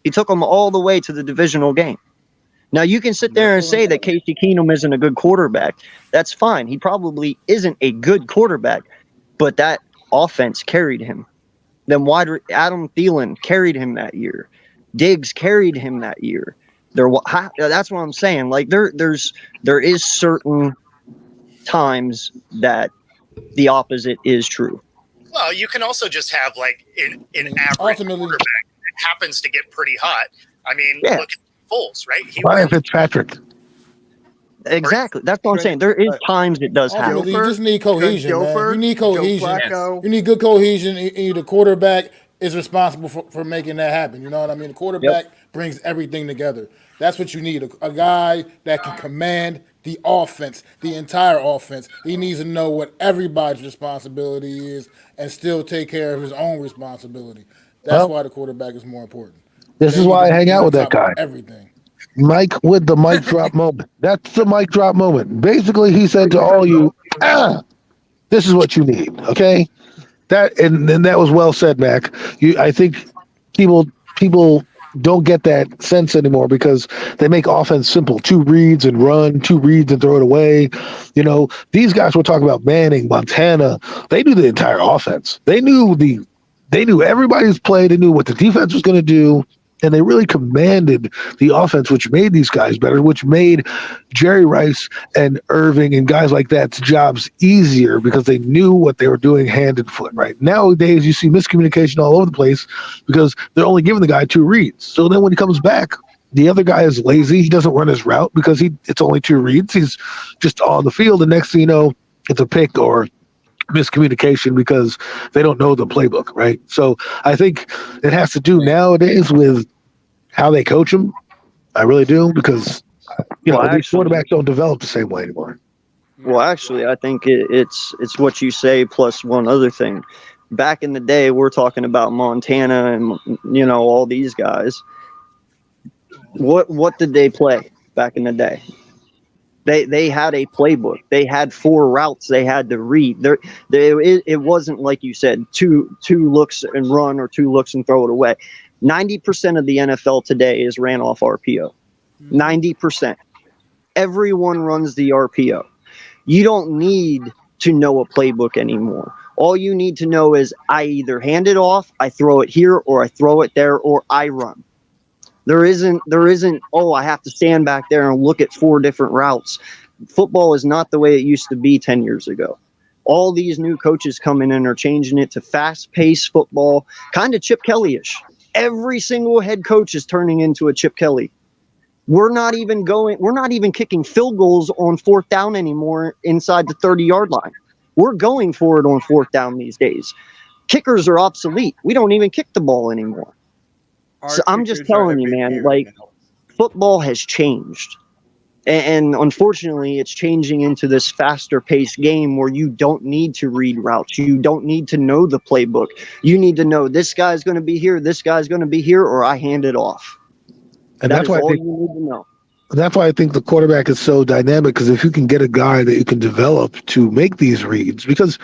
He took them all the way to the divisional game. Now, you can sit there and say that Casey Keenum isn't a good quarterback. That's fine. He probably isn't a good quarterback, but that offense carried him. Then Adam Thielen carried him that year. Diggs carried him that year. That's what I'm saying. Like there is certain times that the opposite is true. Well, you can also just have like an average quarterback that happens to get pretty hot. I mean, look at Foles, right? Ryan Fitzpatrick. Exactly. That's what I'm saying. There is times it does happen. You just need cohesion, man. You need cohesion. You need good cohesion. The quarterback is responsible for making that happen. You know what I mean? The quarterback brings everything together. That's what you need. A guy that can command the offense, the entire offense. He needs to know what everybody's responsibility is and still take care of his own responsibility. That's why the quarterback is more important. This is why I hang out with that guy. Everything. Mike with the mic drop moment. That's the mic drop moment. Basically, he said to all you, this is what you need, okay? That and that was well said, Mac. I think people don't get that sense anymore because they make offense simple. 2 reads and run, 2 reads and throw it away. You know, these guys were talking about Manning, Montana. They knew the entire offense. They knew everybody's play. They knew what the defense was going to do. And they really commanded the offense, which made these guys better, which made Jerry Rice and Irving and guys like that's jobs easier because they knew what they were doing hand and foot, right? Nowadays, you see miscommunication all over the place because they're only giving the guy 2 reads. So then when he comes back, the other guy is lazy. He doesn't run his route because it's only 2 reads. He's just on the field. And next thing you know, it's a pick or miscommunication because they don't know the playbook, right? So I think it has to do nowadays with how they coach them. I really do, because these quarterbacks don't develop the same way anymore. Well, actually, I think it's what you say plus one other thing. Back in the day, we're talking about Montana and all these guys. What did they play back in the day? They had a playbook. They had 4 routes they had to read. It wasn't like you said, two looks and run or 2 looks and throw it away. 90% of the NFL today is ran off RPO. 90%. Everyone runs the RPO. You don't need to know a playbook anymore. All you need to know is I either hand it off, I throw it here, or I throw it there, or I run. There isn't, oh, I have to stand back there and look at 4 different routes. Football is not the way it used to be 10 years ago. All these new coaches coming in are changing it to fast-paced football, kind of Chip Kelly-ish. Every single head coach is turning into a Chip Kelly. We're not even kicking field goals on 4th down anymore inside the 30-yard line. We're going for it on 4th down these days. Kickers are obsolete. We don't even kick the ball anymore. So I'm just telling you, man, like, football has changed. And unfortunately, it's changing into this faster paced game where you don't need to read routes. You don't need to know the playbook. You need to know this guy's going to be here, this guy's going to be here, or I hand it off. And that's why all you need to know. That's why I think the quarterback is so dynamic, because if you can get a guy that you can develop to make these reads, because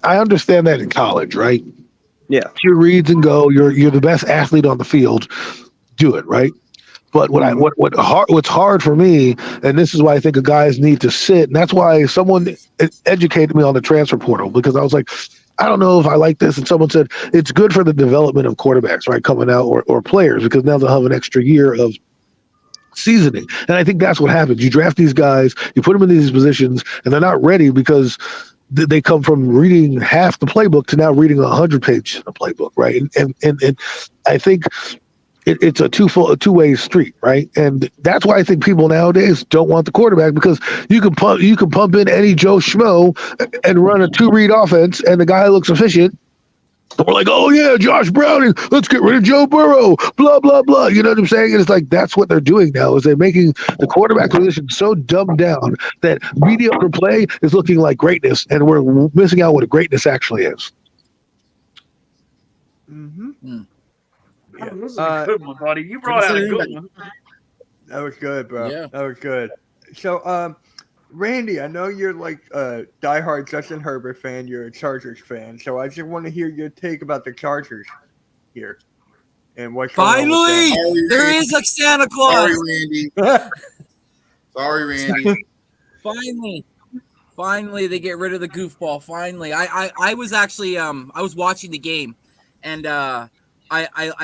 I understand that in college, right? Yeah. Your reads and go, you're the best athlete on the field, do it, right? But what's hard for me, and this is why I think guys need to sit, and that's why someone educated me on the transfer portal, because I was like, I don't know if I like this, and someone said it's good for the development of quarterbacks, right, coming out, or players, because now they'll have an extra year of seasoning. And I think that's what happens. You draft these guys, you put them in these positions, and they're not ready because they come from reading half the playbook to now reading 100 pages of the playbook, right? And I think it's a two-way street, right? And that's why I think people nowadays don't want the quarterback, because you can pump in any Joe Schmo and run a 2-read offense, and the guy looks efficient. And we're like, oh yeah, Josh Browning, let's get rid of Joe Burrow, blah blah blah. You know what I'm saying? And it's like that's what they're doing now, is they're making the quarterback position so dumbed down that mediocre play is looking like greatness, and we're missing out what greatness actually is. Mm-hmm. Yeah. This is a good one, buddy. You brought out a good one. That was good, bro. Yeah. That was good. So, Randy, I know you're like a diehard Justin Herbert fan. You're a Chargers fan. So I just want to hear your take about the Chargers here. And what's finally there is a Santa Claus. Sorry, Randy. Sorry, Randy. Finally, they get rid of the goofball. Finally, I was actually I was watching the game, and I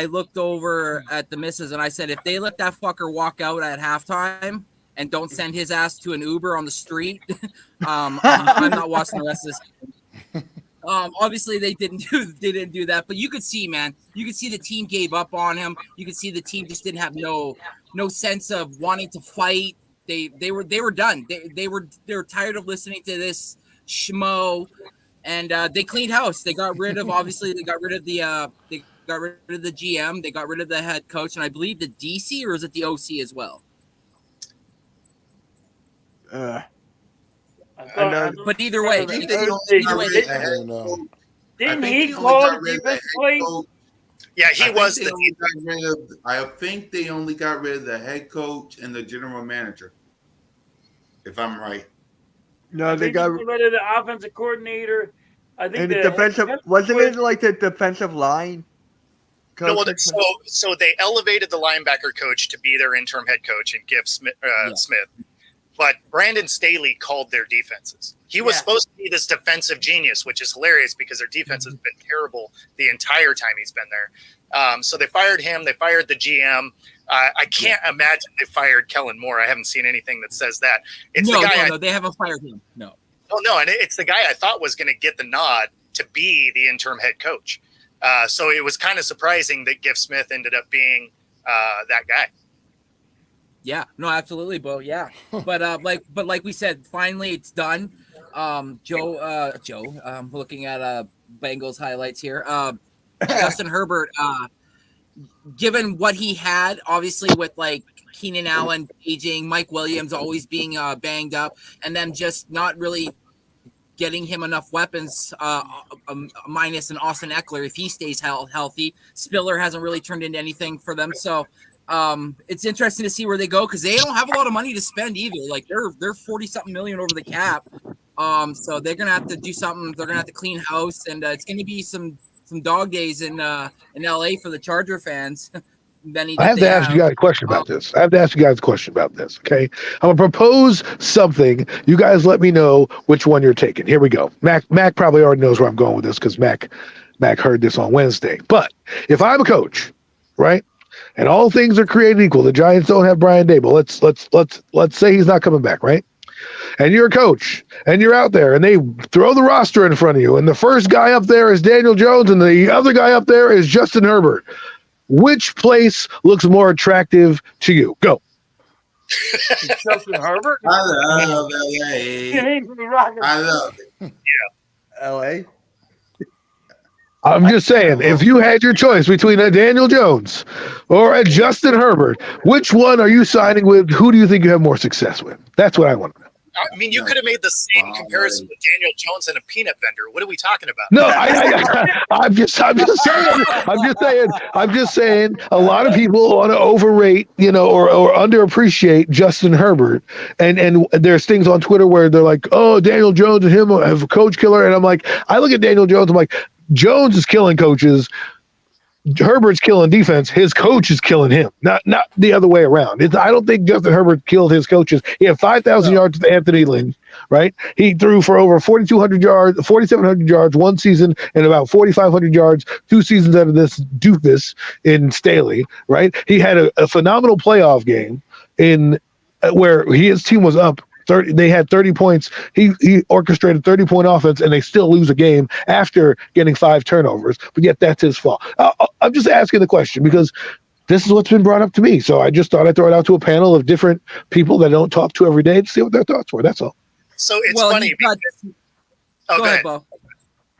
looked over at the missus and I said, if they let that fucker walk out at halftime and don't send his ass to an Uber on the street, I'm not watching the rest of this. Obviously they didn't do that, but you could see, man, you could see the team gave up on him. You could see the team just didn't have no sense of wanting to fight. They were done. They were tired of listening to this schmo, and they cleaned house. They got rid of the GM. They got rid of the head coach, and I believe the DC, or is it the OC as well? But either way, didn't he call the defense play? Yeah, he was the. I think they only got rid of the head coach and the general manager, if I'm right. No, they got rid of the offensive coordinator. I think the defensive wasn't it like the defensive line? No, well, so they elevated the linebacker coach to be their interim head coach and give Smith. But Brandon Staley called their defenses. He was supposed to be this defensive genius, which is hilarious because their defense has been terrible the entire time he's been there. So they fired him. They fired the GM. I can't imagine they fired Kellen Moore. I haven't seen anything that says that. It's the guy they haven't fired him. No. Oh, no, and it's the guy I thought was going to get the nod to be the interim head coach. So it was kind of surprising that Giff Smith ended up being that guy. Yeah, no, absolutely, Bo. Yeah, but like we said, finally it's done. Joe, looking at Bengals highlights here. Justin Herbert, given what he had, obviously with like Keenan Allen aging, Mike Williams always being banged up, and then just not really getting him enough weapons, minus an Austin Eckler if he stays healthy. Spiller hasn't really turned into anything for them, so. It's interesting to see where they go because they don't have a lot of money to spend either. Like they're 40-something million over the cap. So they're gonna have to do something. They're gonna have to clean house, and it's gonna be some dog days in LA for the Charger fans. I have to ask you guys a question about this. Okay, I'm gonna propose something. You guys let me know which one you're taking. Here we go. Mac probably already knows where I'm going with this because Mac heard this on Wednesday. But if I'm a coach, right? and all things are created equal. The Giants don't have Brian Dable. Let's say he's not coming back, right? And you're a coach, and you're out there, and they throw the roster in front of you, and the first guy up there is Daniel Jones, and the other guy up there is Justin Herbert. Which place looks more attractive to you? Go. Justin Herbert. I love LA. I love it. LA. I'm just saying, if you had your choice between a Daniel Jones or a Justin Herbert, which one are you signing with? Who do you think you have more success with? That's what I want to know. I mean, you could have made the same comparison with Daniel Jones and a peanut vendor. What are we talking about? No, I'm just saying. I'm just saying. A lot of people want to overrate, or underappreciate Justin Herbert, and there's things on Twitter where they're like, "Oh, Daniel Jones and him have a coach killer," and I'm like, I look at Daniel Jones, I'm like, Jones is killing coaches. Herbert's killing defense. His coach is killing him, not the other way around. I don't think Justin Herbert killed his coaches. He had 5,000 yards with Anthony Lynn, right? He threw for over 4,200 yards, 4,700 yards one season, and about 4,500 yards 2 seasons out of this doofus in Staley, right? He had a phenomenal playoff game in where his team was up 30. They had 30 points. He orchestrated 30-point offense, and they still lose a game after getting 5 turnovers. But yet that's his fault. I'm just asking the question because this is what's been brought up to me. So I just thought I'd throw it out to a panel of different people that I don't talk to every day to see what their thoughts were. That's all. So it's funny. Go ahead, Bo.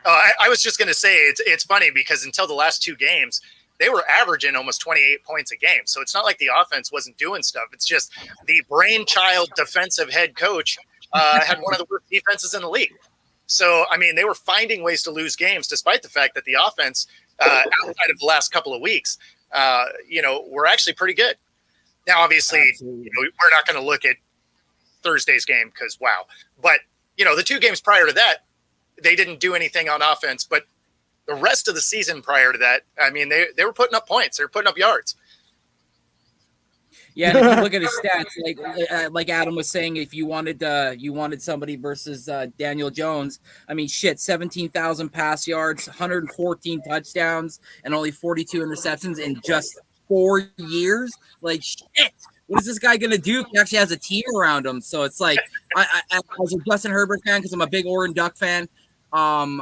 I was just going to say it's funny because until the last 2 games, they were averaging almost 28 points a game. So it's not like the offense wasn't doing stuff. It's just the brainchild defensive head coach had one of the worst defenses in the league. So, I mean, they were finding ways to lose games despite the fact that the offense, outside of the last couple of weeks, were actually pretty good. Now, obviously, we're not going to look at Thursday's game because, wow. But, the 2 games prior to that, they didn't do anything on offense. But the rest of the season prior to that, I mean, they were putting up points. They were putting up yards. Yeah, and if you look at his stats, like Adam was saying, if you wanted somebody versus Daniel Jones, I mean, 17,000 pass yards, 114 touchdowns, and only 42 interceptions in just 4 years. Like, shit, what is this guy gonna do if he actually has a team around him? So it's like, I as a Justin Herbert fan, because I'm a big Oregon Duck fan. I'm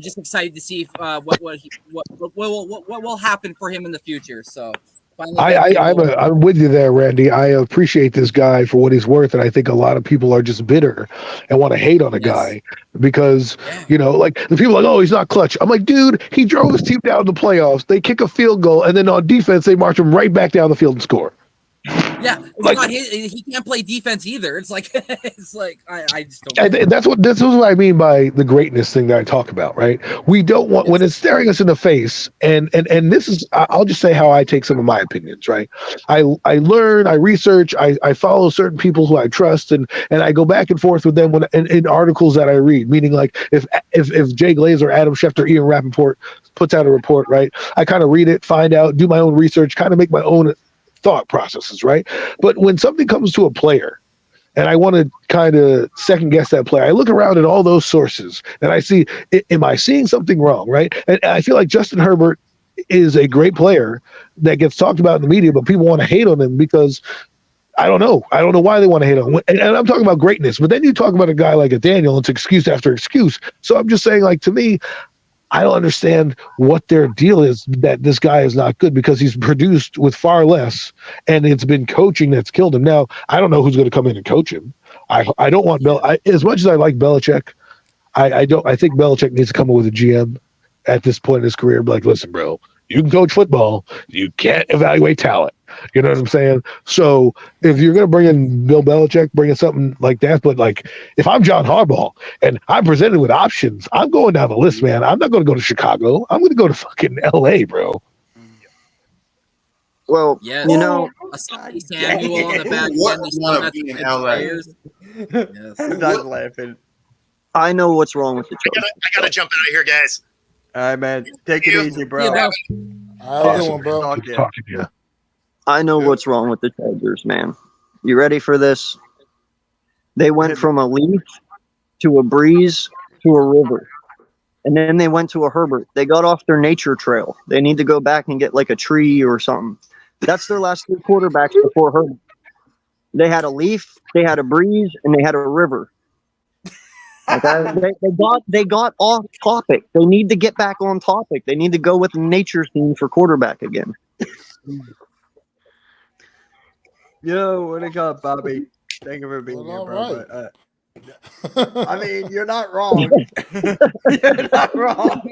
just excited to see what will happen for him in the future. So I'm with you there, Randy. I appreciate this guy for what he's worth, and I think a lot of people are just bitter and want to hate on a guy because like the people are like, oh, he's not clutch. I'm like, dude, he drove his team down to the playoffs. They kick a field goal, and then on defense they march him right back down the field and score. Yeah, he can't play defense either. It's like I just don't. This is what I mean by the greatness thing that I talk about, right? We don't want when it's staring us in the face, and this is I'll just say how I take some of my opinions, right? I learn, I research, I follow certain people who I trust, and I go back and forth with them in articles that I read. Meaning, like if Jay Glazer, Adam Schefter, Ian Rappaport puts out a report, right? I kind of read it, find out, do my own research, kind of make my own thought processes, right? But when something comes to a player and I want to kind of second guess that player, I look around at all those sources and I see, am I seeing something wrong, right? And I feel like Justin Herbert is a great player that gets talked about in the media, but people want to hate on him because I don't know why they want to hate on him. And I'm talking about greatness, but then you talk about a guy like a Daniel, it's excuse after excuse. So I'm just saying, like, to me, I don't understand what their deal is that this guy is not good because he's produced with far less, and it's been coaching that's killed him. Now, I don't know who's going to come in and coach him. I don't want as much as I like Belichick, I think Belichick needs to come in with a GM at this point in his career. Be like, listen, bro, you can coach football, you can't evaluate talent. You know what I'm saying? So if you're going to bring in Bill Belichick, bring in something like that. But like, if I'm John Harbaugh and I'm presented with options, I'm going down the list, man. I'm not going to go to Chicago. I'm going to go to fucking LA, bro. Well, yes. Samuel on the back end. Want to be in LA? Yes. I'm laughing. I know what's wrong with the Chargers. I gotta jump out of here, guys. All right, man. Take it easy, bro. All right, good one, bro. Good talking to you. I know what's wrong with the Chargers, man. You ready for this? They went from a Leaf to a Breeze to a River. And then they went to a Herbert. They got off their nature trail. They need to go back and get like a tree or something. That's their last 3 quarterbacks before Herbert. They had a Leaf, they had a Breeze, and they had a River. Okay? they got off topic. They need to get back on topic. They need to go with the nature scene for quarterback again. Yo, what it got, Bobby? Thank you for being here, bro. But, I mean, you're not wrong. You're not wrong.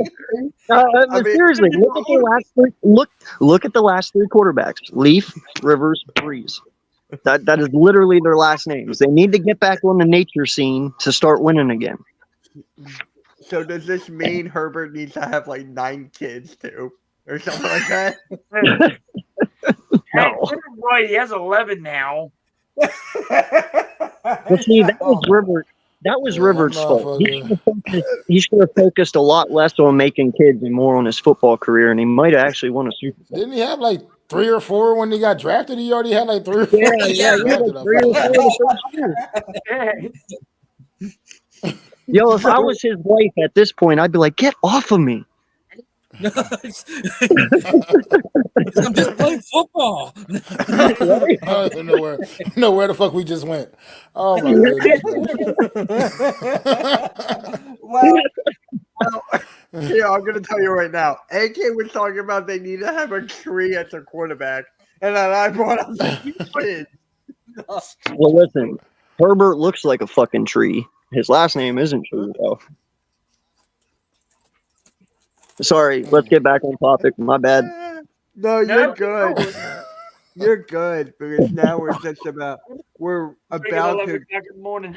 Seriously, look at the last 3. Look at the last 3 quarterbacks: Leaf, Rivers, Breeze. That is literally their last names. They need to get back on the nature scene to start winning again. So does this mean Herbert needs to have like 9 kids too, or something like that? No. Right, he has 11 now. But see, that was River. That was Rivers' fault. He should have focused a lot less on making kids and more on his football career, and he might have actually won a Super Bowl. Didn't he have like 3 or 4 when he got drafted? He already had like 3 or 4. Yeah, he had like 3 or 4 the first year. Yo, if I was his wife at this point, I'd be like, get off of me. I'm just playing football. I don't know where the fuck we just went. Oh my goodness. well, yeah, I'm gonna tell you right now. AK was talking about they need to have a tree at their quarterback, and then I brought up the kids. Well, listen, Herbert looks like a fucking tree. His last name isn't true though. Sorry, let's get back on topic. My bad. No, you're good. You're good because now we're about to. Back in the morning.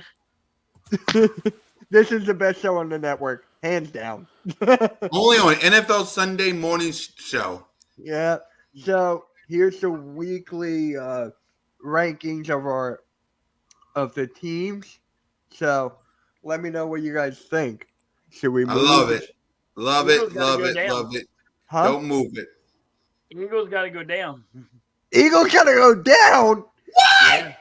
This is the best show on the network, hands down. Only on NFL Sunday morning show. Yeah. So here's the weekly rankings of the teams. So let me know what you guys think. Should we move? I love it. Love it, Eagles love gotta it, go down. love it. Huh? Don't move it. Eagles got to go down. Eagles gotta go down. Yeah.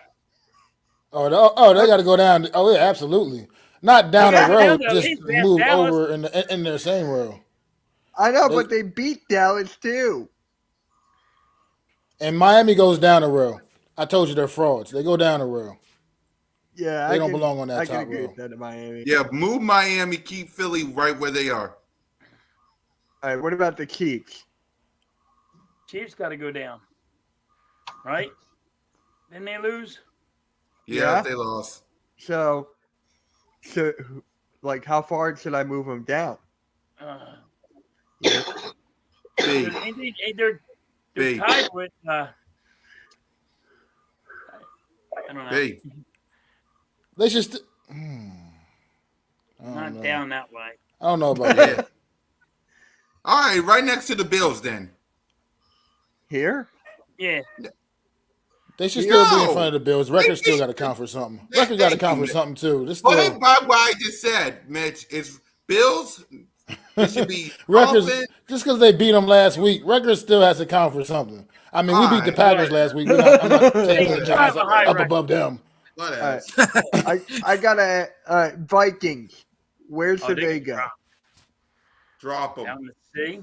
Oh, they got to go down. Oh, yeah, absolutely. Not down Yeah, the road, down, just at least move Dallas. over in their same row. I know, but they beat Dallas too. And Miami goes down a row. I told you they're frauds. They go down a row. Yeah, They don't belong on that I can top agree row. with that in Miami. Yeah, move Miami, keep Philly right where they are. All right, what about the Chiefs? Chiefs got to go down. Right? Didn't they lose? Yeah, they lost. So, like, how far should I move them down? B. They're B. tied with. I don't know. B. They just. Not down that way. I don't know about that. All right, right next to the Bills then. Here? Yeah. They should still be in front of the Bills. Records still got to count for something. Records got to count for something too. This Well, still that's what I just said, Mitch. It's Bills. It should be records. offense. Just because they beat them last week, records still has to count for something. I mean, we beat the Packers last week. I'm not saying put the Giants up above them. Whatever. I got a Vikings. Where should they go? Drop them. Down to C.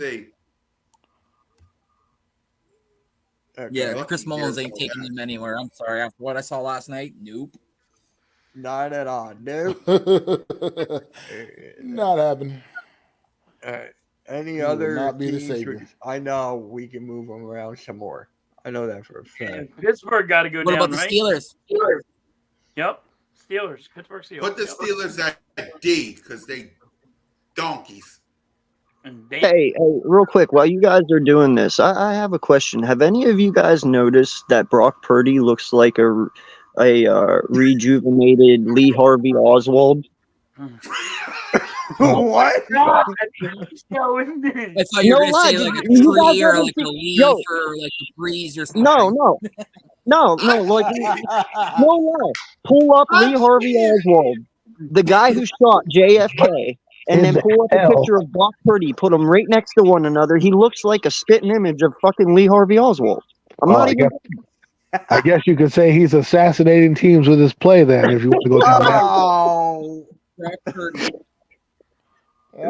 Okay. Yeah, Chris Mullins ain't taking him anywhere. I'm sorry. After what I saw last night, nope. Not at all. Nope. Not happening. All right. Any He will other not be the teams? savior. I know we can move them around some more. I know that for a fact. Pittsburgh got to go What down, about the right? Steelers? Yep. Steelers. Pittsburgh Steelers. Put the Yep. Steelers at D because they donkeys. And they, Hey, real quick, while you guys are doing this, I have a question. Have any of you guys noticed that Brock Purdy looks like a rejuvenated Lee Harvey Oswald? What? God, I thought you were No going to say lie, like a you guys tree or haven't like a seen- leaf Yo. or like a breeze or something. No, like no lie. Pull up Lee Harvey Oswald, the guy who shot JFK, and then pull up a picture of Brock Purdy. Put them right next to one another. He looks like a spitting image of fucking Lee Harvey Oswald. I'm not even. I guess you could say he's assassinating teams with his play. Then, if you want to go down that. Oh.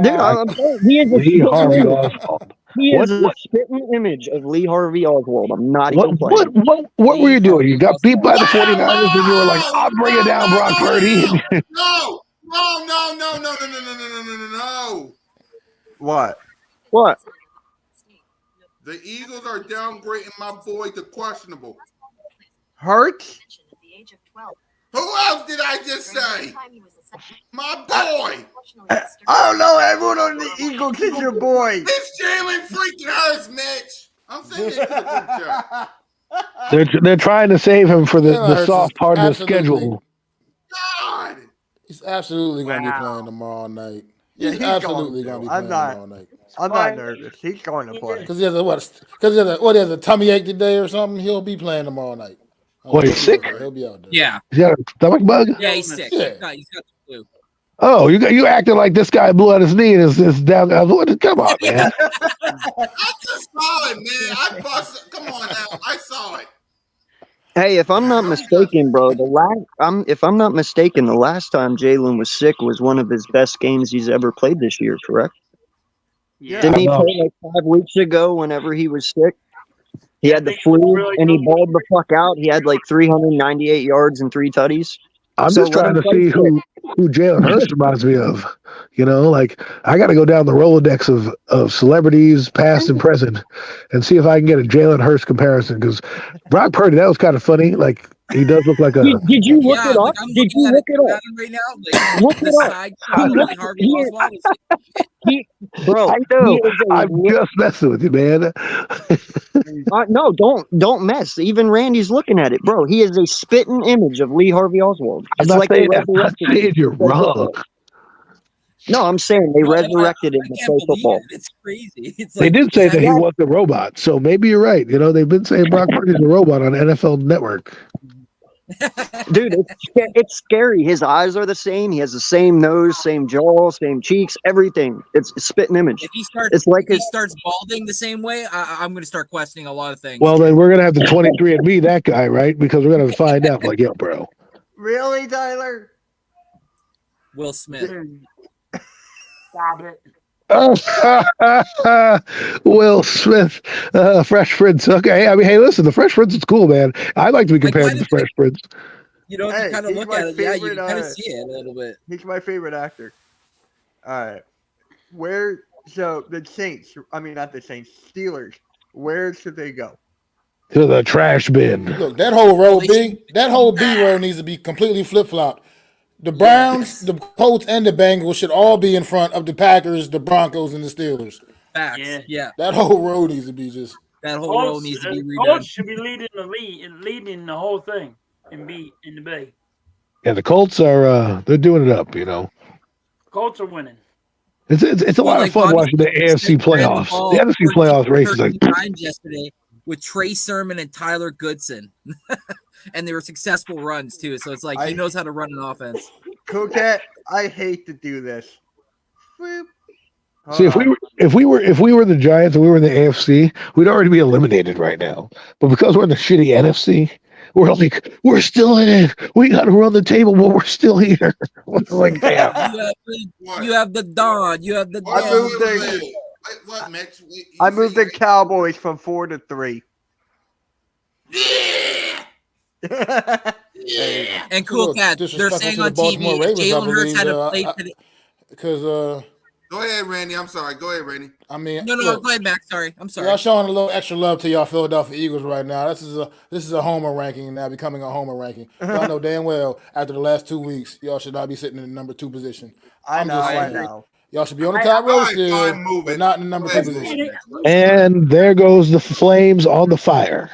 Dude, I'm saying he is a Lee Harvey Oswald. He What is a spitting image of Lee Harvey Oswald. I'm not even playing. what were you doing? You got beat by the Whoa, 49ers and you were like, whoa, I'll bring it down, Brock Purdy. no, no. What? What? The Eagles are downgrading my boy to questionable. Hurts? Who else did I just say? My boy. I don't know. Everyone on the Eagles is your boy. It's Jalen freaking Hurts, Mitch. I'm saying it to the group chat. They're trying to save him for the Jalen Hurts soft is part of the absolutely- schedule. God. He's absolutely going to be Wow. playing tomorrow night. Yeah, He's he's absolutely going going to. to be I'm playing not- tomorrow night. I'm not nervous. He's going to play. Because he has a what? Because he has a tummy ache today or something. He'll be playing tomorrow night. What, he's sick? Okay. He'll be out there. Yeah. He's got a stomach bug? Yeah, he's sick. Yeah. He's got the flu. Oh, you acting like this guy blew out his knee and is down. Come on, man. I just saw it, man. I busted. Come on now. I saw it. Hey, if I'm not mistaken, bro, if I'm not mistaken, the last time Jalen was sick was one of his best games he's ever played this year. Correct? Yeah. Didn't he I know. play like 5 weeks ago? Whenever he was sick, he had the He's flu really and he good. balled the fuck out. He had like 398 yards and 3 tutties. I'm So just let trying him to play see who Jalen Hurts reminds me of. You know, like I got to go down the Rolodex of celebrities, past and present, and see if I can get a Jalen Hurts comparison. Because Brock Purdy, that was kind of funny. Like he does look like a. Did you look Yeah, it up? like, I'm Did looking you at look it up? at him right now. Like, Look the it up. side shot of Lee Harvey Oswald is Bro, I know. he is a I'm just messing with you, man. no, don't mess. Even Randy's looking at it, bro. He is a spitting image of Lee Harvey Oswald. I'm It's not like they saying that. I'm not resurrected him saying you're to play wrong. football. No, I'm saying they No, resurrected him I to can't play believe football. it. It's crazy. It's They like, did say is that he was a robot, so maybe you're right. You know, they've been saying Brock Purdy's a robot on NFL Network. Dude, it's scary. His eyes are the same. He has the same nose, same jaw, same cheeks, everything. It's a spitting image. If he starts, It's like if he a- starts balding the same way, I'm going to start questioning a lot of things. Well, then we're gonna have to 23 and me that guy, right? Because we're gonna find out. Like, yo, bro. Really, Tyler? Will Smith. Stop it. Will Smith, Fresh Prince. Okay, I mean, hey, listen, the Fresh Prince is cool, man. I like to be compared to the Fresh Prince. You know, Hey, you kind of he's look my at it. Yeah, you favorite, can kind of see it a little bit. He's my favorite actor. All right. So the Saints, I mean, not the Saints, Steelers, where should they go? To the trash bin. Look, that whole row They B, that whole B row needs to be completely flip flopped. The Browns, the Colts, and the Bengals should all be in front of the Packers, the Broncos, and the Steelers. Facts. Yeah. Yeah. That whole row needs to be just. That whole row Colts, needs to be Colts redone. should be leading the whole thing and be in the Bay. Yeah, the Colts are they're doing it up. You know, Colts are winning. it's a lot of fun watching the AFC playoffs. The NFC playoffs race is like times yesterday with Trey Sermon and Tyler Goodson, and they were successful runs too. So it's like he knows how to run an offense. Coquette, I hate to do this. Whoop. See, if we were the Giants and we were in the AFC, we'd already be eliminated right now. But because we're in the shitty NFC, we're like, we're still in it. We got to run the table, but we're still here. We're like, damn. You have the Don. You have the I Don. moved the, What, Mitch? You I say moved you the Cowboys from 4 to 3. And cool Look, cat. They're disrespectful saying to the on Baltimore TV Ravens, I Jalen Hurts had to believe, play today. because Go ahead, Randy. I'm sorry. Go ahead, Randy. I mean, No, look, go ahead, Max. Sorry, I'm sorry. y'all showing a little extra love to y'all Philadelphia Eagles right now. This is a homer ranking now, becoming a homer ranking. Y'all know damn well after the last 2 weeks, y'all should not be sitting in the number 2 position. I I'm know, just I saying. know. Y'all should be on the top row Fine, still, move but it. not in the number Go 2 ahead, position. And there goes the flames on the fire.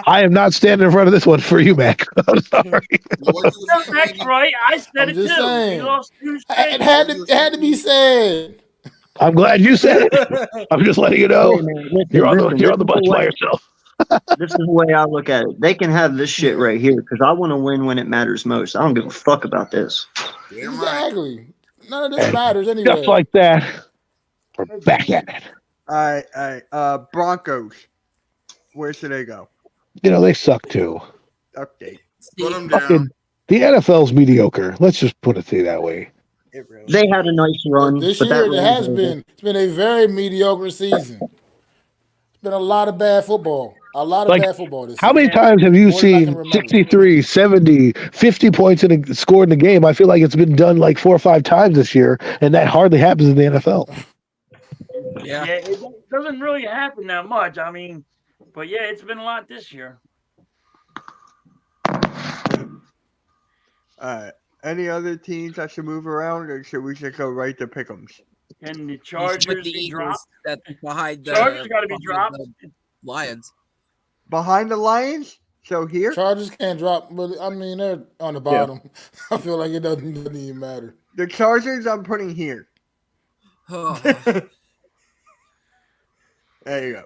I am not standing in front of this one for you, Mac. I'm sorry. That's right. I said I'm it just too. saying. We lost 2 It straight. had to be said. I'm glad you said it. I'm just letting you know. Hey, man, listen, You're on listen, the this bus is the by way- yourself. This is the way I look at it. They can have this shit right here because I want to win when it matters most. I don't give a fuck about this. Exactly. None of this matters anyway. Just like that, we're back at it. All right. Broncos, where should they go? You know, they suck too. Update. Put them Fucking, down. the NFL's mediocre. Let's just put it that way. It really They had a nice run, This but that year it run's has over. been. It's been a very mediocre season. It's been a lot of bad football. A lot of Like, bad football this how many season. times have you More than I can seen remember. 63, 70, 50 points scored in a game? I feel like it's been done like 4 or 5 times this year, and that hardly happens in the NFL. Yeah, it doesn't really happen that much. I mean, but yeah, it's been a lot this year. All right. Any other teams that should move around, or should we just go right to pick'ems? Can the You should put Chargers the be Eagles dropped? that behind Chargers got to be behind dropped. the Lions. Behind the Lions? So here? Chargers can't drop, but I mean they're on the bottom. I feel like it doesn't even matter. The Chargers I'm putting here. Oh, There you go.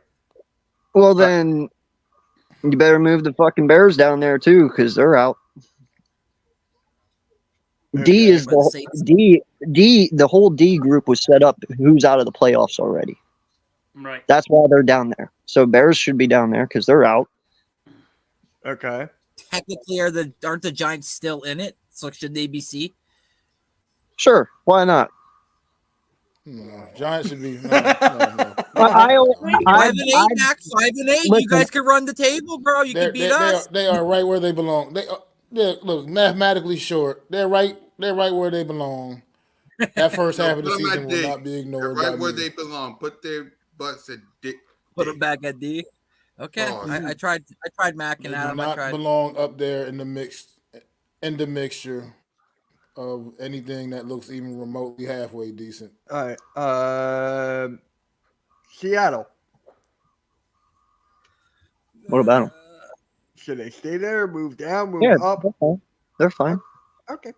Well, then you better move the fucking Bears down there too, because they're out. D Okay. is But the Saints- D. The whole D group was set up. Who's out of the playoffs already? Right. That's why they're down there. So Bears should be down there because they're out. Okay. technically, aren't the Giants still in it? So should they be C? Sure, why not? No, Giants should be. No. 5-8, Mac. 5-8. You Listen. guys could run the table, bro. You They're, could beat they us. they are right where they belong. Look mathematically short. They're right where they belong. That first half of the Put 'em at season will D. not be They're ignored. right by where me. they belong. Put their butts at dick. Put them back at D. Okay, Oh, I tried Mac They and do Adam. I not tried. belong up there in the mixture of anything that looks even remotely halfway decent. All right. Seattle. What about them? Should they stay there, move down, move Yeah, up? they're fine. Okay.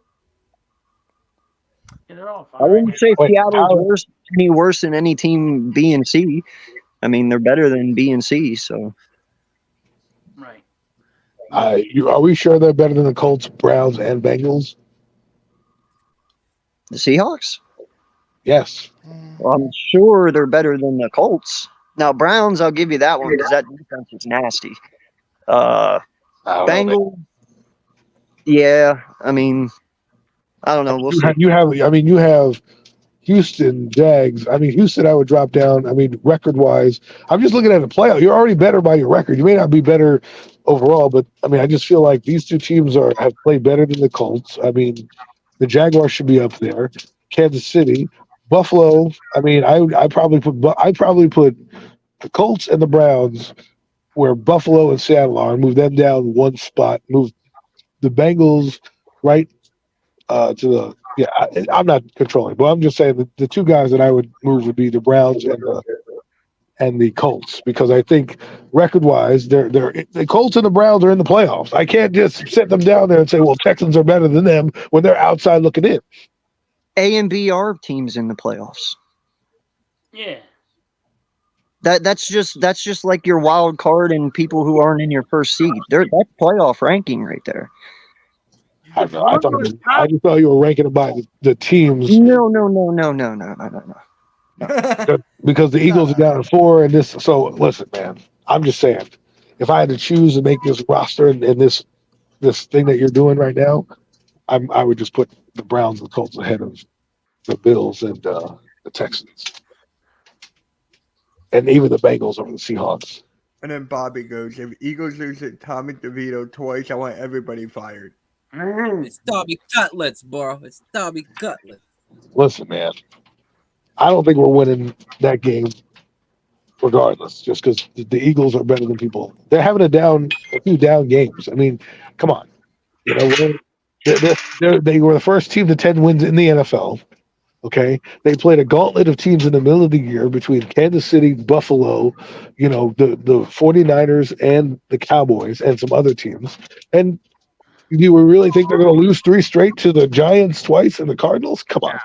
Yeah, they're all I fine. wouldn't say Wait, Seattle's any worse than any team B and C. I mean, they're better than B and C. So Right. Are we sure they're better than the Colts, Browns, and Bengals? the Seahawks, Yes. well, I'm sure they're better than the Colts. Now Browns, I'll give you that one because that defense is nasty. I don't know, man. Bengals, yeah. I mean, I don't know. We'll see. You have Houston, Jags. I mean, Houston, I would drop down. I mean, record wise, I'm just looking at the playoff. You're already better by your record. You may not be better overall, but I mean, I just feel like these two teams have played better than the Colts. I mean, the Jaguars should be up there. Kansas City, Buffalo. I mean, I'd probably put the Colts and the Browns where Buffalo and Seattle are, and move them down one spot. Move the Bengals right to the I'm not controlling, but I'm just saying the two guys that I would move would be the Browns and the Colts, because I think record wise the Colts and the Browns are in the playoffs. I can't just set them down there and say, well, Texans are better than them when they're outside looking in. A and B are teams in the playoffs. Yeah. That's just like your wild card and people who aren't in your first seed. That's playoff ranking right there. I just thought you were ranking them by the teams. No. Because the Eagles are down at 4 and this. So listen, man, I'm just saying, if I had to choose to make this roster and this thing that you're doing right now, I would just put the Browns and the Colts ahead of the Bills and the Texans, and even the Bengals over the Seahawks. And then Bobby goes, if Eagles lose to Tommy DeVito twice, I want everybody fired. It's Tommy Cutlets, bro. It's Tommy Cutlets. Listen, man, I don't think we're winning that game regardless, just because the Eagles are better than people. They're having a few down games. I mean, come on. You know, they were the first team to 10 wins in the NFL. Okay, they played a gauntlet of teams in the middle of the year between Kansas City, Buffalo, the 49ers and the Cowboys and some other teams. And do you really think they're going to lose 3 straight to the Giants twice and the Cardinals? Come on.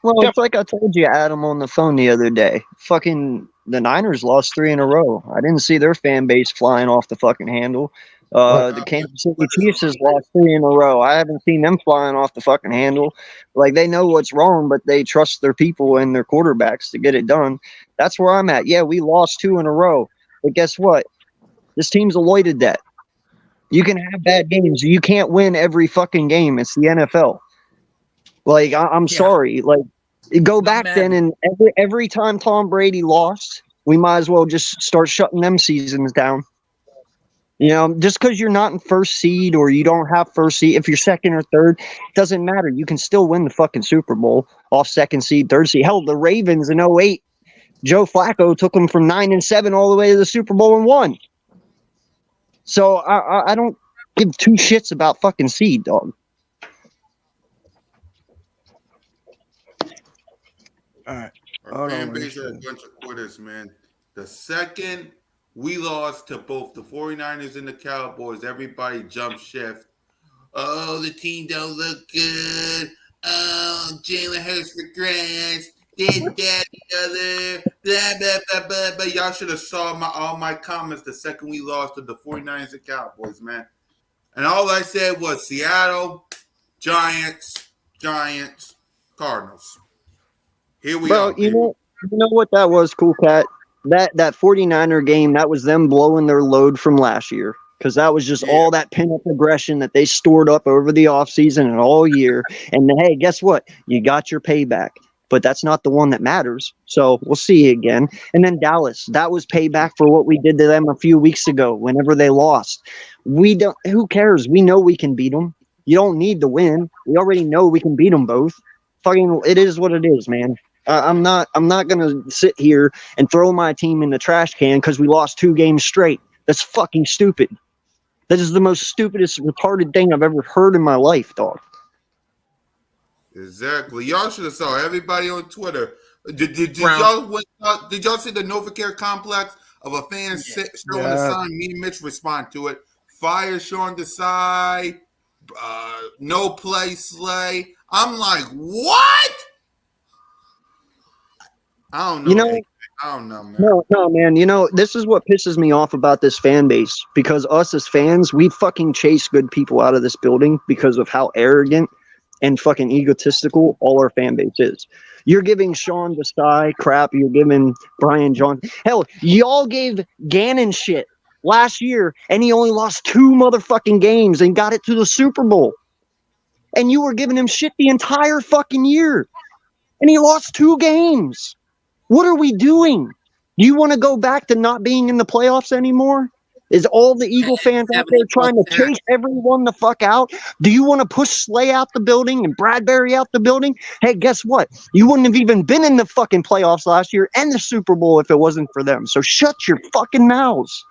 Well, it's like I told you, Adam, on the phone the other day. Fucking the Niners lost 3 in a row. I didn't see their fan base flying off the fucking handle. The Kansas City Chiefs has lost 3 in a row. I haven't seen them flying off the fucking handle. Like, they know what's wrong, but they trust their people and their quarterbacks to get it done. That's where I'm at. Yeah, we lost 2 in a row. But guess what? This team's avoided that. You can have bad games. You can't win every fucking game. It's the NFL. Like, I'm sorry. Like, go back mad. then, and every time Tom Brady lost, we might as well just start shutting them seasons down. You know, just because you're not in first seed or you don't have first seed, if you're second or third, doesn't matter. You can still win the fucking Super Bowl off second seed, third seed. Hell, the Ravens in 08, Joe Flacco took them from 9-7 all the way to the Super Bowl and won. So I don't give two shits about fucking seed, dog. All right. Our fan base are a bunch of quitters, man. The second we lost to both the 49ers and the Cowboys, everybody jumped shift. Oh, the team don't look good. Oh, Jalen Hurts regrets. This, that, the other. Blah, blah, blah, blah, blah. Y'all should have saw all my comments the second we lost to the 49ers and Cowboys, man. And all I said was Seattle, Giants, Cardinals. Here we are. You know what that was, Cool Cat? That 49er game, that was them blowing their load from last year. Because that was just all that pent-up aggression that they stored up over the offseason and all year. And hey, guess what? You got your payback. But that's not the one that matters. So we'll see you again. And then Dallas, that was payback for what we did to them a few weeks ago whenever they lost. Who cares? We know we can beat them. You don't need to win. We already know we can beat them both. Fucking, it is what it is, man. I'm not gonna sit here and throw my team in the trash can because we lost 2 games straight. That's fucking stupid. That is the most stupidest, retarded thing I've ever heard in my life, dog. Exactly. Y'all should have saw everybody on Twitter. Did y'all see the Novacare complex of a fan showing a sign? Me and Mitch respond to it. Fire Sean Desai. No play Slay. I'm like, what? I don't know. I don't know, man. No, man. You know, this is what pisses me off about this fan base. Because us as fans, we fucking chase good people out of this building because of how arrogant and fucking egotistical all our fan base is. You're giving Sean Desai crap. You're giving Brian Johnson. Hell, y'all gave Gannon shit last year, and he only lost 2 motherfucking games and got it to the Super Bowl. And you were giving him shit the entire fucking year. And he lost 2 games. What are we doing? Do you want to go back to not being in the playoffs anymore? Is all the Eagle fans out there trying to chase everyone the fuck out? Do you want to push Slay out the building and Bradbury out the building? Hey, guess what? You wouldn't have even been in the fucking playoffs last year and the Super Bowl if it wasn't for them. So shut your fucking mouths.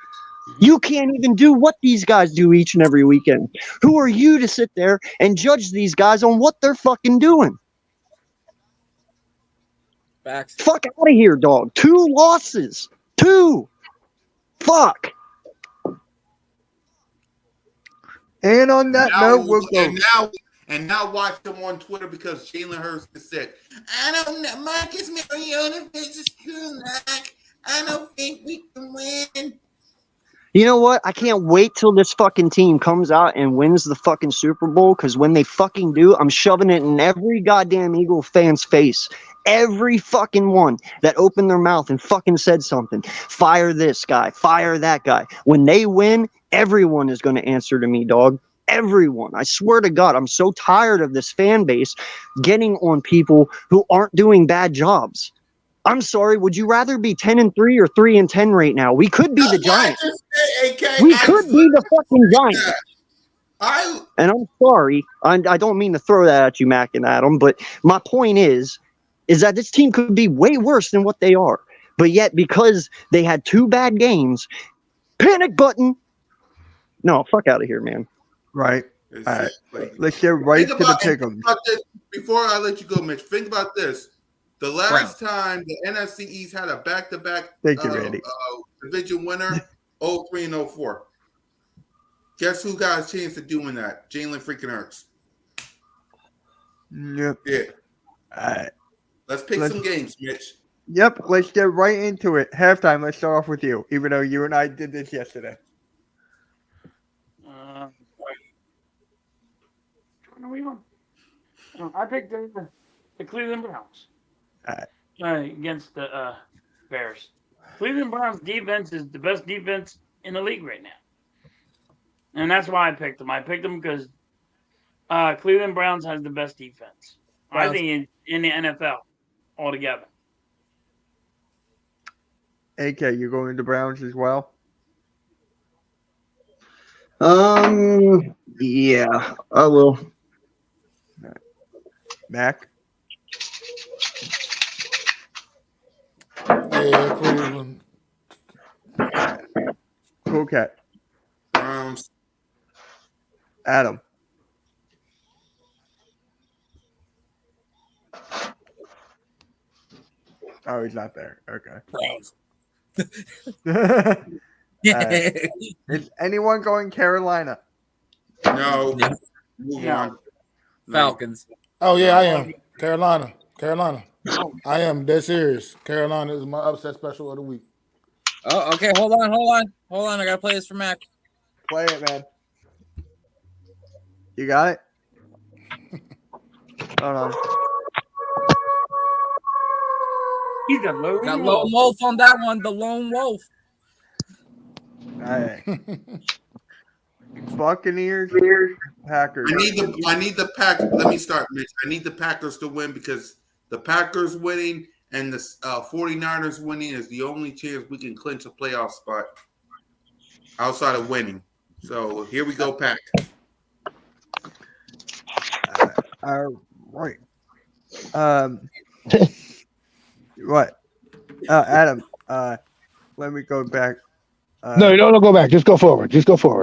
You can't even do what these guys do each and every weekend. Who are you to sit there and judge these guys on what they're fucking doing? Facts. Fuck out of here, dog. 2 losses. 2. Fuck. And on that note, we'll go. And now watch them on Twitter because Jalen Hurts is sick. I don't know. Marcus Mariota is true. I don't think we can win. You know what? I can't wait till this fucking team comes out and wins the fucking Super Bowl, because when they fucking do, I'm shoving it in every goddamn Eagle fan's face. Every fucking one that opened their mouth and fucking said something. Fire this guy. Fire that guy. When they win, everyone is going to answer to me, dog. Everyone. I swear to God, I'm so tired of this fan base getting on people who aren't doing bad jobs. I'm sorry. Would you rather be 10-3 or 3-10 right now? We could be the Giants. We could be the fucking Giants. And I'm sorry. I don't mean to throw that at you, Mac and Adam, but my point is that this team could be way worse than what they are. But yet, because they had 2 bad games, panic button. No, fuck out of here, man. Right. All right. Let's get right to the pick'em. Before I let you go, Mitch, think about this. The last time the NFC East had a back-to-back division winner, 03 and 04. Guess who got a chance of doing that? Jalen freaking Hurts. Yep. Yeah. All right. Let's pick some games, Mitch. Yep. Let's get right into it. Halftime. Let's start off with you, even though you and I did this yesterday. I picked the Cleveland Browns against the Bears. Cleveland Browns defense is the best defense in the league right now. And that's why I picked them. I picked them because Cleveland Browns has the best defense. I think in the NFL altogether. AK, you going to Browns as well? Yeah, I will. Mac? Yeah, Cleveland. Cool cat. Browns. Adam. Oh, he's not there. Okay. Is anyone going Carolina? No. Move on. No. Falcons. Oh yeah, I am. Carolina. I am dead serious. Carolina is my upset special of the week. Oh, okay. Hold on. I gotta play this for Mac. Play it, man. You got it? Hold on. He's got Lone Wolf on that one. The Lone Wolf. All right. Buccaneers, Packers. I need the Pack. Let me start, Mitch. I need the Packers to win because the Packers winning and the 49ers winning is the only chance we can clinch a playoff spot outside of winning. So here we go, Pack. All right. What? Adam, let me go back. No, you don't go back. Just go forward.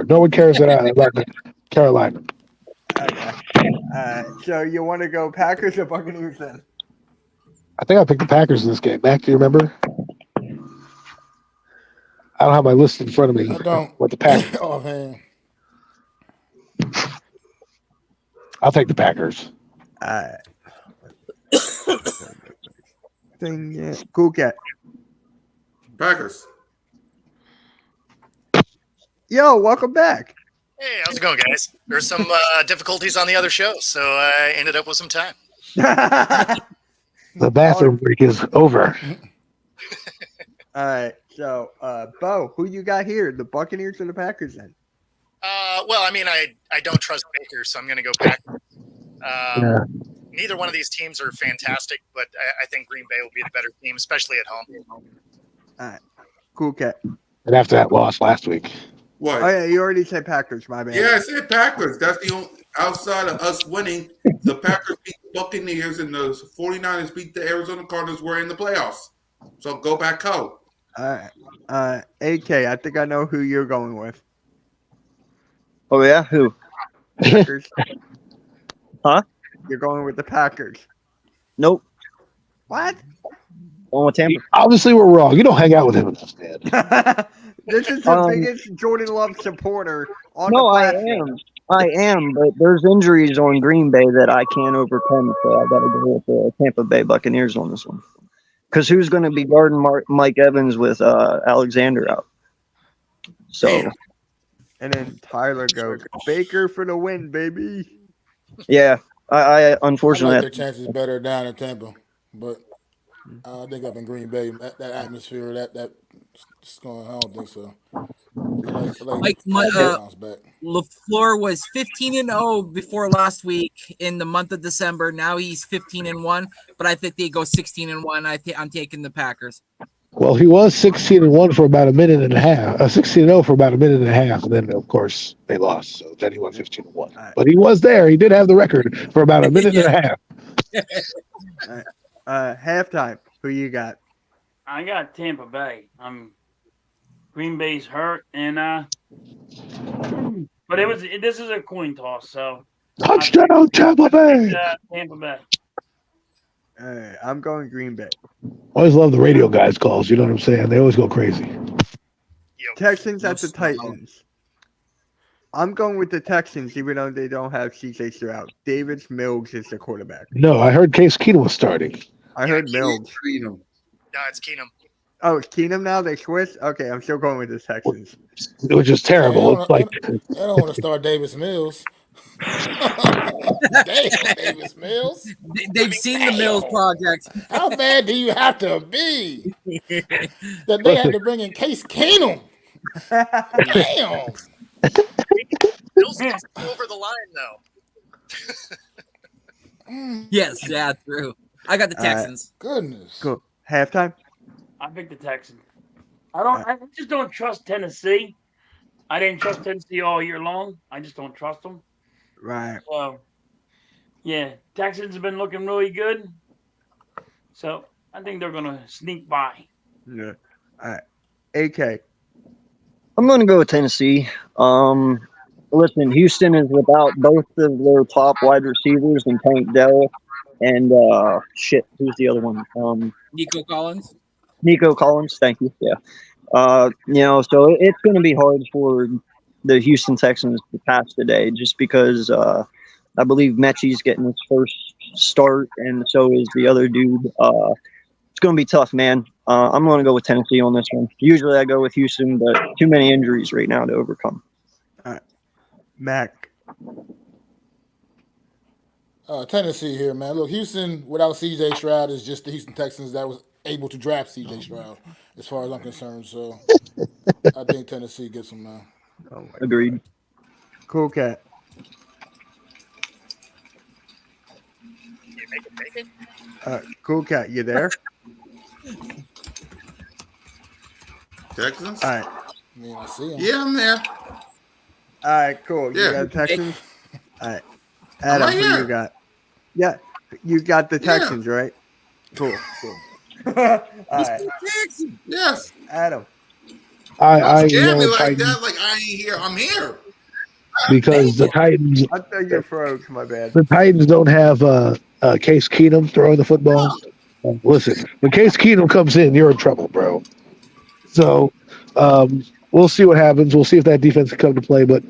No one cares about Carolina. Okay. So you want to go Packers or Buccaneers then? I think I picked the Packers in this game. Mac, do you remember? I don't have my list in front of me. I don't. What the Packers? Oh man. I'll take the Packers. Cool cat. Packers. Yo, welcome back. Hey, how's it going, guys? There's some difficulties on the other show, so I ended up with some time. The bathroom break is over. All right. So, Bo, who you got here? The Buccaneers or the Packers then? Well, I mean, I don't trust Baker, so I'm going to go Packers. Neither one of these teams are fantastic, but I think Green Bay will be the better team, especially at home. All right. Cool cat. And after that loss last week. What? Oh, yeah, you already said Packers, my bad. Yeah, I said Packers. That's the only outside of us winning. The Packers beat the Buccaneers and the 49ers beat the Arizona Cardinals. We're in the playoffs. So go back out. All right. AK, I think I know who you're going with. Oh yeah, who? Packers. Huh? You're going with the Packers. Nope. What? Going with Tampa. Obviously, we're wrong. You don't hang out with him enough, man. This is the biggest Jordan Love supporter on the platform. I am, but there's injuries on Green Bay that I can't overcome, so I got to go with the Tampa Bay Buccaneers on this one. Because who's going to be guarding Mike Evans with Alexander out? So, and then Tyler goes Baker for the win, baby. Yeah, I unfortunately I like their chances better down in Tampa, but I think up in Green Bay, that atmosphere, that's going. I don't think so. Mike LaFleur was 15-0 before last week in the month of December. Now he's 15-1, but I think they go 16-1. I'm taking the Packers. Well, he was 16-1 for about a minute and a half. 16-0 for about a minute and a half, and then of course they lost. So then he went 15-1. But he was there. He did have the record for about a minute and a half. Halftime. Who you got? I got Tampa Bay. Green Bay's hurt, and but this is a coin toss, so touchdown Tampa Bay. Tampa Bay. I'm going Green Bay. Always love the radio guys' calls. You know what I'm saying? They always go crazy. Texans at the Titans. I'm going with the Texans, even though they don't have CJ Stroud. Davis Mills is the quarterback. No, I heard Case Keenum was starting. I heard Mills. No, it's Keenum. Oh, it's Keenum now? They switched? Okay, I'm still going with the Texans. It was just terrible. I don't want to start Davis Mills. Davis Mills. They've seen the Mills project. How bad do you have to be that they had to bring in Case Keenum? Damn. Mills gets over the line, though. Yes, yeah, true. I got the Texans. Goodness. Cool. Halftime. I picked the Texans. I just don't trust Tennessee. I didn't trust Tennessee all year long. I just don't trust them. Right. So, yeah, Texans have been looking really good. So I think they're gonna sneak by. Yeah. All right. AK. I'm going to go with Tennessee. Listen, Houston is without both of their top wide receivers and Tank Dell and who's the other one? Nico Collins. Nico Collins. Thank you. Yeah. So it's going to be hard for the Houston Texans to pass today, just because I believe Mechie's getting his first start, and so is the other dude. It's going to be tough, man. I'm going to go with Tennessee on this one. Usually I go with Houston, but too many injuries right now to overcome. All right. Mac. Tennessee here, man. Look, Houston without C.J. Stroud is just the Houston Texans that was able to draft C.J. Stroud, as far as I'm concerned. So I think Tennessee gets him now. Oh my Agreed. God. Cool cat. You make it. Cool cat, you there? Texans? All right. I mean, I see him. Yeah, I'm there. All right, cool. You Yeah. got Texans? All right. I'm Adam, right who here. you got? Yeah. You got the Yeah. Texans, right? Cool. All right. Yes. Adam. I Don't scare me know like Titans that. Like I ain't here. I'm here. because the Titans I thought you froze. My bad. don't have Case Keenum throwing the football. Listen, when Case Keenum comes in, you're in trouble, bro. So we'll see what happens. We'll see if that defense can come to play. But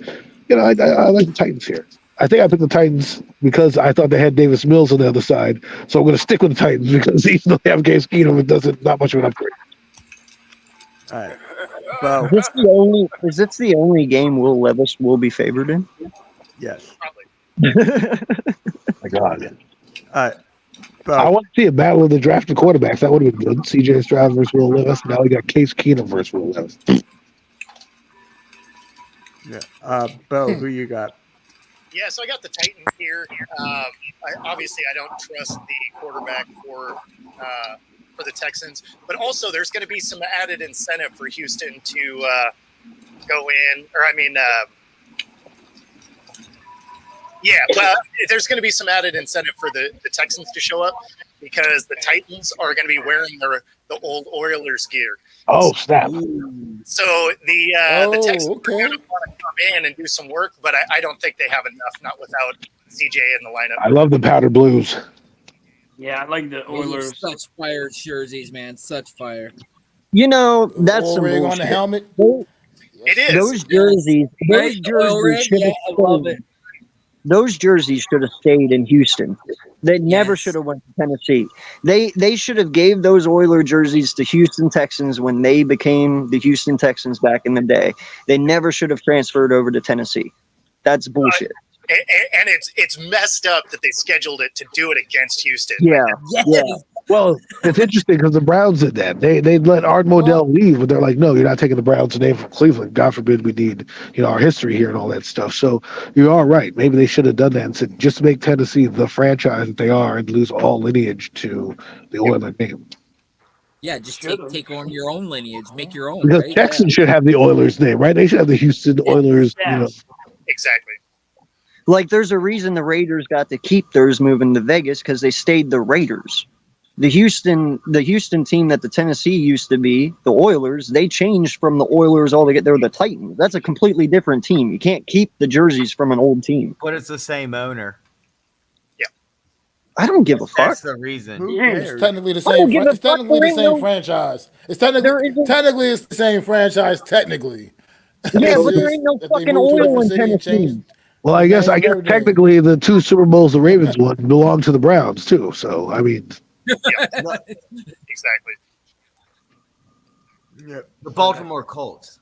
I like the Titans here. I think I picked the Titans because I thought they had Davis Mills on the other side. So I'm going to stick with the Titans because even though they have Case Keenum, it doesn't not much of an upgrade. All right. Bo. Is this the only game Will Levis will be favored in? Yes. Probably. My God. All right. Bo. I want to see a battle of the drafted quarterbacks. That would have been good. CJ Stroud versus Will Levis. Now we got Case Keenum versus Will Levis. Yeah. Bo, who you got? Yeah, so I got the Titans here. Obviously, I don't trust the quarterback for the Texans, but also there's going to be some added incentive for Houston to go in, there's going to be some added incentive for the Texans to show up because the Titans are going to be wearing the old Oilers gear. Oh, snap. So the Texans okay. are going to want to come in and do some work, but I don't think they have enough, not without CJ in the lineup. I love the powder blues. Yeah, I like the Oilers. Such fire jerseys, man. Such fire. That's some rig bullshit. on the helmet. It is. Those jerseys, Right? those jerseys should have stayed in Houston. They never should have went to Tennessee. They should have gave those Oiler jerseys to Houston Texans when they became the Houston Texans back in the day. They never should have transferred over to Tennessee. That's bullshit. And it's messed up that they scheduled it to do it against Houston. Yeah. Well, it's interesting because the Browns did that. They let Art Modell leave, but they're like, no, you're not taking the Browns' name from Cleveland. God forbid we need our history here and all that stuff. So you are right. Maybe they should have done that and said just to make Tennessee the franchise that they are and lose all lineage to the Oiler name. Yeah, just take on your own lineage, make your own. Because right? Texans should have the Oilers name, right? They should have the Houston Oilers. Exactly. Like, there's a reason the Raiders got to keep theirs moving to Vegas because they stayed the Raiders. The Houston team that the Tennessee used to be, the Oilers, they changed from the Oilers altogether. They're the Titans. That's a completely different team. You can't keep the jerseys from an old team. But it's the same owner. Yeah. I don't give a fuck. That's the reason. It's technically the same. It's technically the same franchise. It's technically it's the same franchise. Technically. Yeah, but there ain't no fucking oil in Tennessee. Well, I guess technically the 2 Super Bowls the Ravens won belong to the Browns too. So I mean, exactly. Yeah. The Baltimore Colts.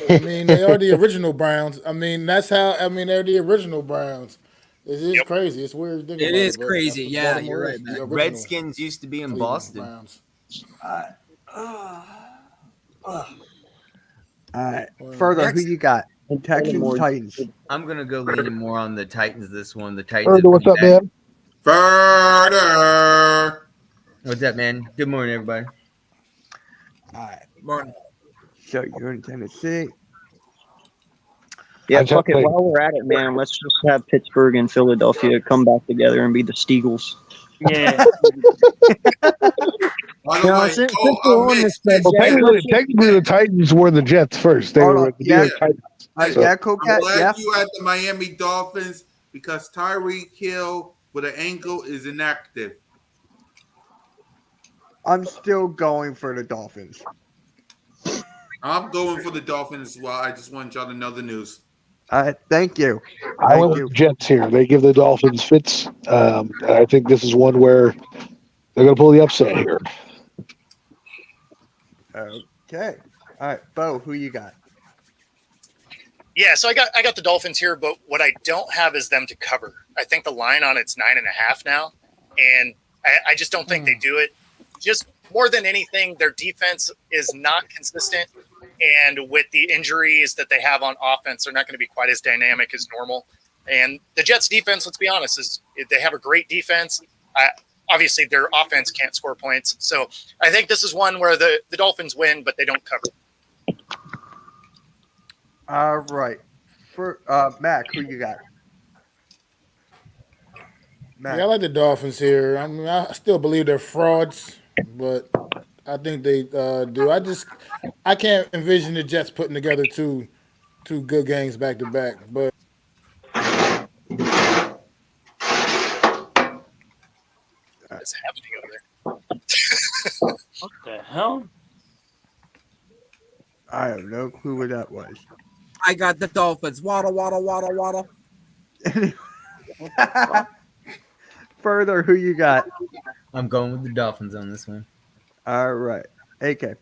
I mean, they are the original Browns. I mean, they're the original Browns. It is crazy. It's weird. It is crazy. Yeah, you're right, man. Redskins used to be in Boston. All right. Further, who you got? Texans, Titans. I'm gonna go leaning more on the Titans this one. The Titans. what's up, man? Further. What's up, man? Good morning, everybody. All right. Morning. So you're in Tennessee. Yeah, I just fuck it. think- While we're at it, man, let's just have Pittsburgh and Philadelphia come back together and be the Steagles. Yeah. By the No, way, since we're on Mitch, this Mitch, Well, subject, technically, the Titans were the Jets first. They Hold were on. the New Yeah. York Titans. So- Yeah, cool I'm cat. glad Yeah. you had the Miami Dolphins because Tyreek Hill with an ankle is inactive. I'm still going for the Dolphins. I'm going for the Dolphins as well. I just want y'all to know the news. Thank you. I went with the Jets here. They give the Dolphins fits. And I think this is one where they're going to pull the upset here. Okay. All right, Bo, who you got? Yeah, so I got the Dolphins here, but what I don't have is them to cover. I think the line on it's 9.5 now, and I just don't think they do it. Just more than anything, their defense is not consistent, and with the injuries that they have on offense, they're not going to be quite as dynamic as normal. And the Jets' defense, let's be honest, is they have a great defense. Obviously, their offense can't score points, so I think this is one where the Dolphins win, but they don't cover. All right. For Mac, who you got? Mac. Yeah, I like the Dolphins here. I mean, I still believe they're frauds, but I think they do. I can't envision the Jets putting together two good games back to back. But What's happening over there? What the hell? I have no clue what that was. I got the Dolphins. Waddle, waddle, waddle, waddle. Further, who you got? I'm going with the Dolphins on this one. All right. AK.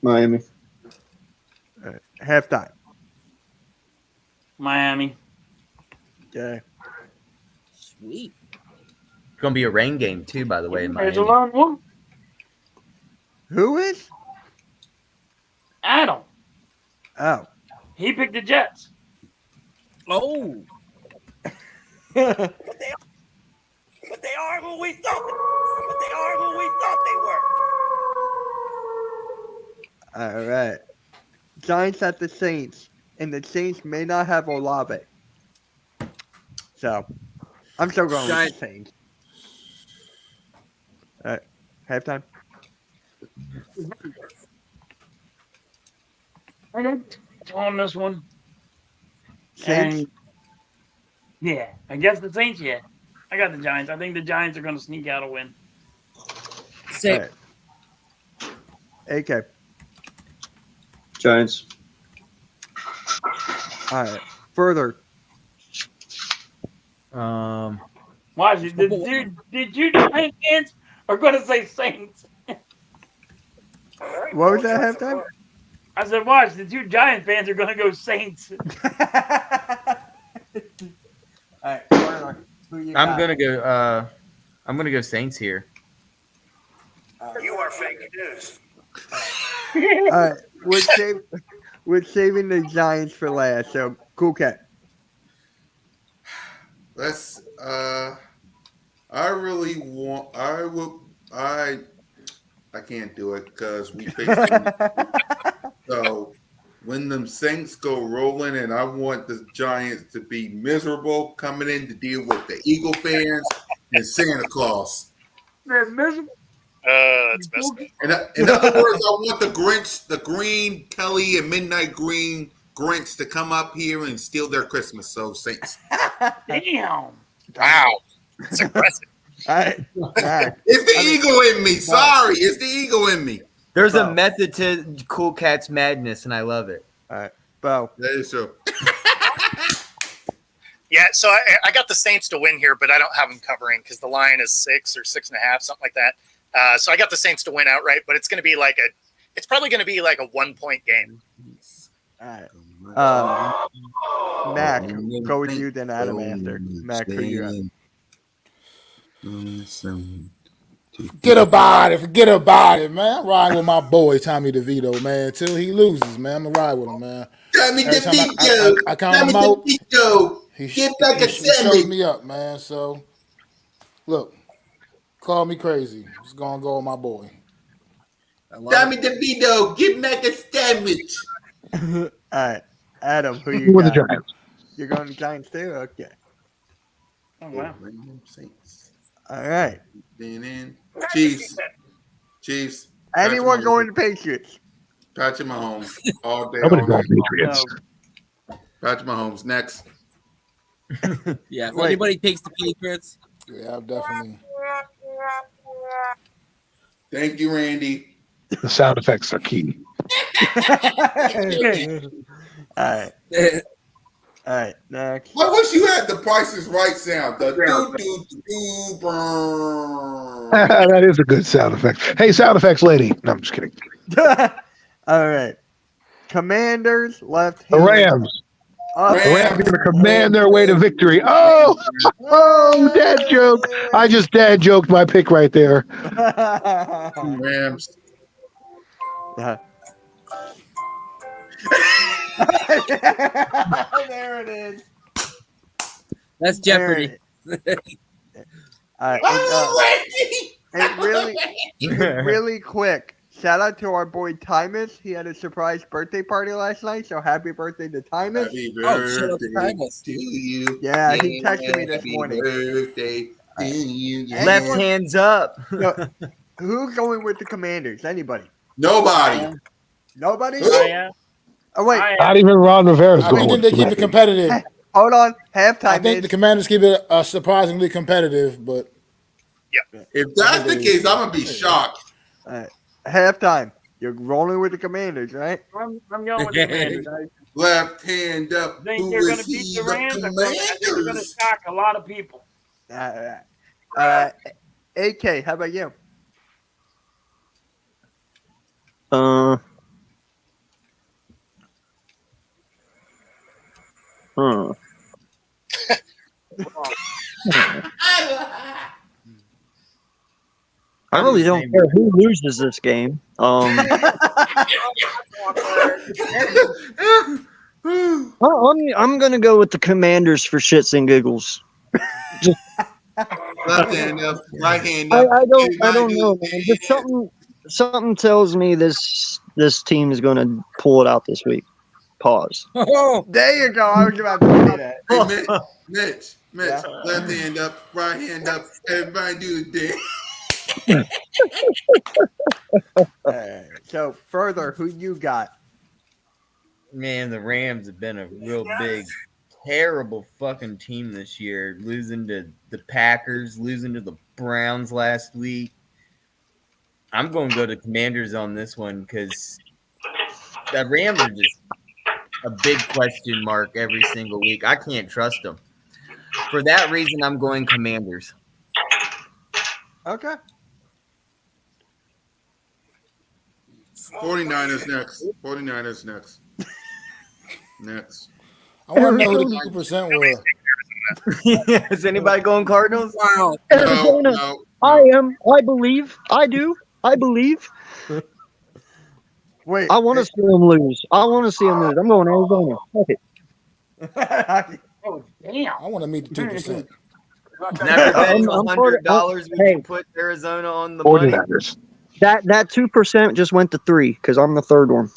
Miami. Halftime. Miami. Okay. Sweet. It's going to be a rain game, too, by the way, in There's Miami. a long one. Who is? Adam. Oh. He picked the Jets. Oh. But they are who we thought. But they are who we thought they were. All right. Giants at the Saints, and the Saints may not have Olave. So, I'm still going with the Saints. All right. Halftime. I got on this one. Saints? And yeah, I guess the Saints, yeah. I got the Giants. I think the Giants are going to sneak out a win. Same. Right. AK. Giants. All right. Further. Watch it. Did you Giants fans are going to say Saints? What was that halftime? I said, watch, the two Giant fans are going to go Saints. All right. Further. Who you got? I'm gonna go Saints here. You are fake news. All right. We're saving the Giants for last. So, cool cat. Let's. I really want. I can't do it because we face them. So when the Saints go rolling, and I want the Giants to be miserable coming in to deal with the Eagle fans and Santa Claus. They're miserable. It's messed up. In other words, I want the Grinch, the Green Kelly and Midnight Green Grinch to come up here and steal their Christmas. So Saints. Damn. Wow. It's aggressive. It's the ego in me. Sorry, it's the ego in me. There's a method to Cool Cat's madness, and I love it. All right. Bo. That is true. Yeah, so I got the Saints to win here, but I don't have them covering because the line is 6 or 6.5, something like that. So I got the Saints to win outright, but it's going to be it's probably going to be like a 1-point game. All right. Mac, go with you, then Adam after. Mac, who you got? Forget about it, man. I'm riding with my boy Tommy DeVito, man. Till he loses, man. I'm gonna ride with him, man. Tommy Every time DeVito. I count Tommy him out, DeVito. he Get back a shows sandwich. me up, man. So look, call me crazy. Just gonna go with my boy. Tommy DeVito. Get back a sandwich. All right, Adam, who you With the got? Giants. You're going to Giants too? Okay. Oh wow. All right. Chiefs. Chiefs. Anyone going to Patriots? Patrick Mahomes. All day. Nobody's all going night. Patriots. Patrick Mahomes. Next. Yeah. If Wait. anybody takes the Patriots, Yeah, I'm definitely. Thank you, Randy. The sound effects are key. All right. All right. Next. I wish you had the Price is Right sound. The do brrrr. That is a good sound effect. Hey, sound effects lady. No, I'm just kidding. All right. Commanders left. The Rams. Up. The Rams are going to command their way to victory. Oh, dad joke. I just dad joked my pick right there. Rams. Yeah. There it is. that's Jeopardy. All right. And really quick. Shout out to our boy Tymus. He had a surprise birthday party last night, so happy birthday to Tymus. Happy Oh, shut up, birthday Tymus. to you. Yeah, he texted me this morning. Birthday to you. Left hands up. So, who's going with the Commanders? Anybody? Nobody. Nobody? Yeah. Oh wait, Not even Ron Rivera's I going think with they keep it the competitive. hold on. Halftime. I think the Commanders keep it surprisingly competitive, but If that's the case, I'm gonna be shocked. All right. Halftime. You're rolling with the Commanders, right? I'm going with the Commanders. I Left hand up. think Who they're going is to beat he? the Rams. I think they're going to Commanders. shock a lot of people. AK, how about you? I really don't care who loses this game. I'm gonna go with the Commanders for shits and giggles. Left hand up. Right hand up. I don't know, man. Just something tells me this team is gonna pull it out this week. Pause. There you go. I was about to say that. Hey, Mitch. Yeah. Left hand up. Right hand up. Everybody do the dance. So further, who you got? Man, the Rams have been a real big, terrible fucking team this year. Losing to the Packers, losing to the Browns last week. I'm going to go to Commanders on this one because the Rams are just a big question mark every single week. I can't trust them. For that reason, I'm going Commanders. Okay. 49ers next. 49ers next. Next. I want to know who the 2% were. Is anybody going Cardinals? Wow. Arizona. No. I believe. I do. I believe. Wait. I want to see them lose. I'm going Arizona. Fuck it. Oh, damn. I want to meet the 2%. Never bet I'm $100 we hey. can put Arizona on the money. 49ers. That 2% just went to 3 because I'm the third one.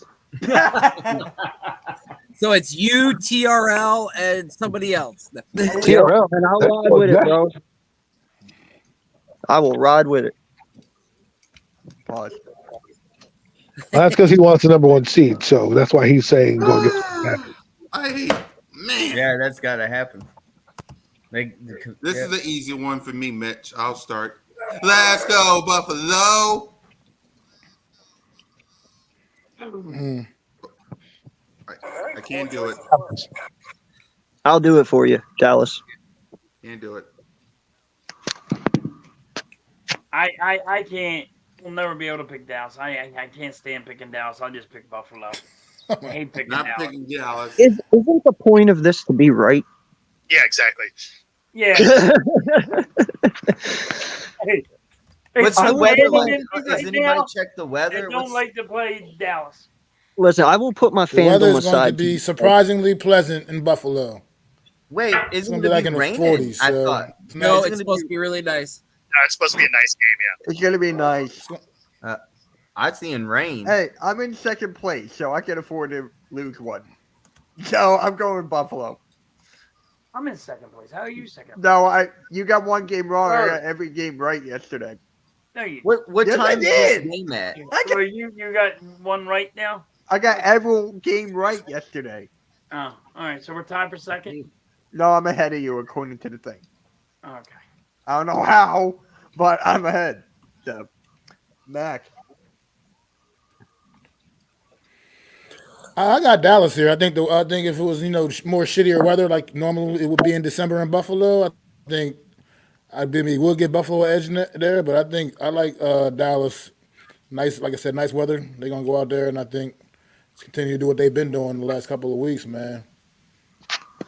So it's you, TRL, and somebody else. TRL. And I'll ride with it, bro. I will ride with it. Pause. Well, that's because he wants the number 1 seed, so that's why he's saying go get the I hate, man. Yeah, that's got to happen. This is an easy one for me, Mitch. I'll start. Let's go, Buffalo. I can't do it. I'll do it for you, Dallas. Can't do it. I can't. We'll never be able to pick Dallas. I can't stand picking Dallas. I'll just pick Buffalo. I hate picking Not Dallas. picking Dallas. Isn't the point of this to be right? Yeah, exactly. Yeah. Hey, What's the Pittsburgh weather and like? Indy Has right anybody now, checked the they weather? don't What's like to play Dallas. Listen, I will put my The weather fandom is going to aside. be surprisingly pleasant in Buffalo. Wait, It's isn't going it to be gonna like be in the raining? 40s. I So thought. it's No, nice. it's supposed to be really nice. It's supposed to be a nice game, yeah. It's gonna be nice. I'm seeing rain. Hey, I'm in second place, so I can afford to lose one. So I'm going Buffalo. I'm in second place. How are you second? No, you got one game wrong. I got Third. every game right yesterday. No, you. What Yes, I time is this did. game at? Well, you got one right now. I got every game right yesterday. Oh, all right. So we're tied for second. No, I'm ahead of you according to the thing. Okay. I don't know how, but I'm ahead. So, Mac. I got Dallas here. I think if it was more shittier weather like normally it would be in December in Buffalo, I think we'll get Buffalo edge there. But I think I like Dallas. Nice, like I said, nice weather. They're gonna go out there and I think continue to do what they've been doing the last couple of weeks, man.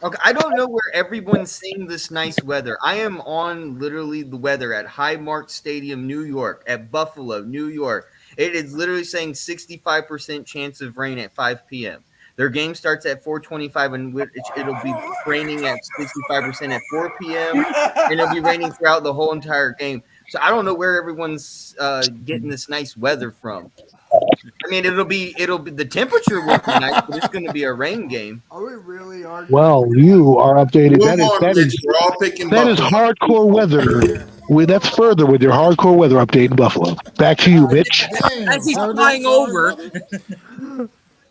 Okay, I don't know where everyone's seeing this nice weather. I am on literally the weather at Highmark Stadium, New York, at Buffalo, New York. It is literally saying 65% chance of rain at 5 p.m. Their game starts at 4:25, and it'll be raining at 65% at 4 p.m. and it'll be raining throughout the whole entire game. So I don't know where everyone's getting this nice weather from. I mean, it'll be the temperature will be nice, but it's going to be a rain game. Are we really arguing? Well, you are updated. Move on, Mitch. We're all picking That is Buffalo. hardcore weather. That's further with your hardcore weather update in Buffalo. Back to you, Mitch. As he's Damn, flying over. All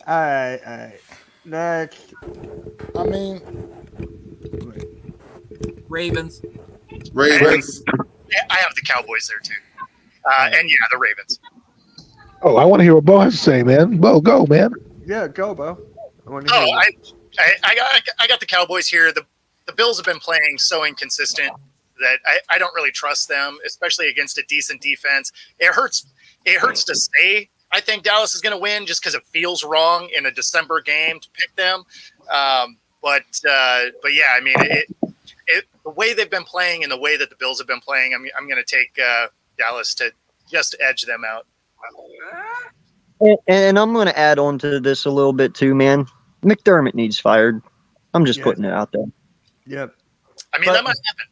right. Next. I mean, Ravens. Ravens. Yeah, I have the Cowboys there too. And yeah, the Ravens. Oh, I want to hear what Bo has to say, man. Bo, go, man. Yeah, go, Bo. I want to Oh, hear I got the Cowboys here. The Bills have been playing so inconsistent that I don't really trust them, especially against a decent defense. It hurts to say I think Dallas is going to win just because it feels wrong in a December game to pick them. But yeah, I mean, the way they've been playing and the way that the Bills have been playing, I'm going to take Dallas to just edge them out. And I'm going to add on to this a little bit too, man. McDermott needs fired. I'm just putting it out there. Yep. I mean, that might happen.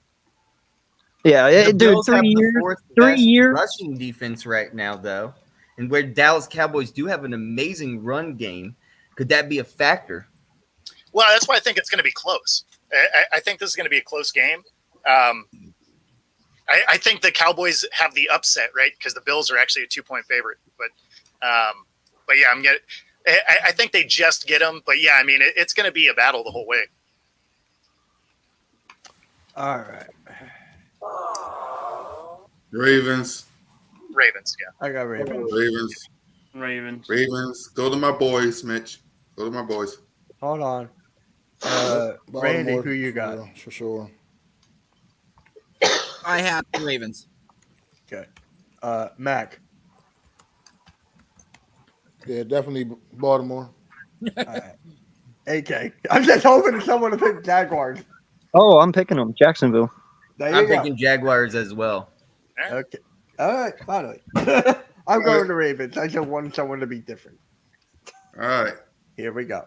Yeah, The dude, Bills have 3 the years. fourth 3 best years. rushing defense right now, though, and where Dallas Cowboys do have an amazing run game. Could that be a factor? Well, that's why I think it's going to be close. I think this is going to be a close game. I think the Cowboys have the upset, right? Because the Bills are actually a 2-point favorite. But yeah, I think they just get them. But yeah, I mean, it's going to be a battle the whole way. All right. Ravens. Yeah. I got Ravens. Ravens. Go to my boys, Mitch. Go to my boys. Hold on. Randy, Baltimore, who you got? yeah, for sure. I have the Ravens. Okay. Mac. Yeah, definitely Baltimore. All right. AK. I'm just hoping someone to pick Jaguars. Oh, I'm picking them. Jacksonville. There I'm you go. picking Jaguars as well. Okay. All right. Finally. I'm going to Ravens. I just want someone to be different. All right. Here we go.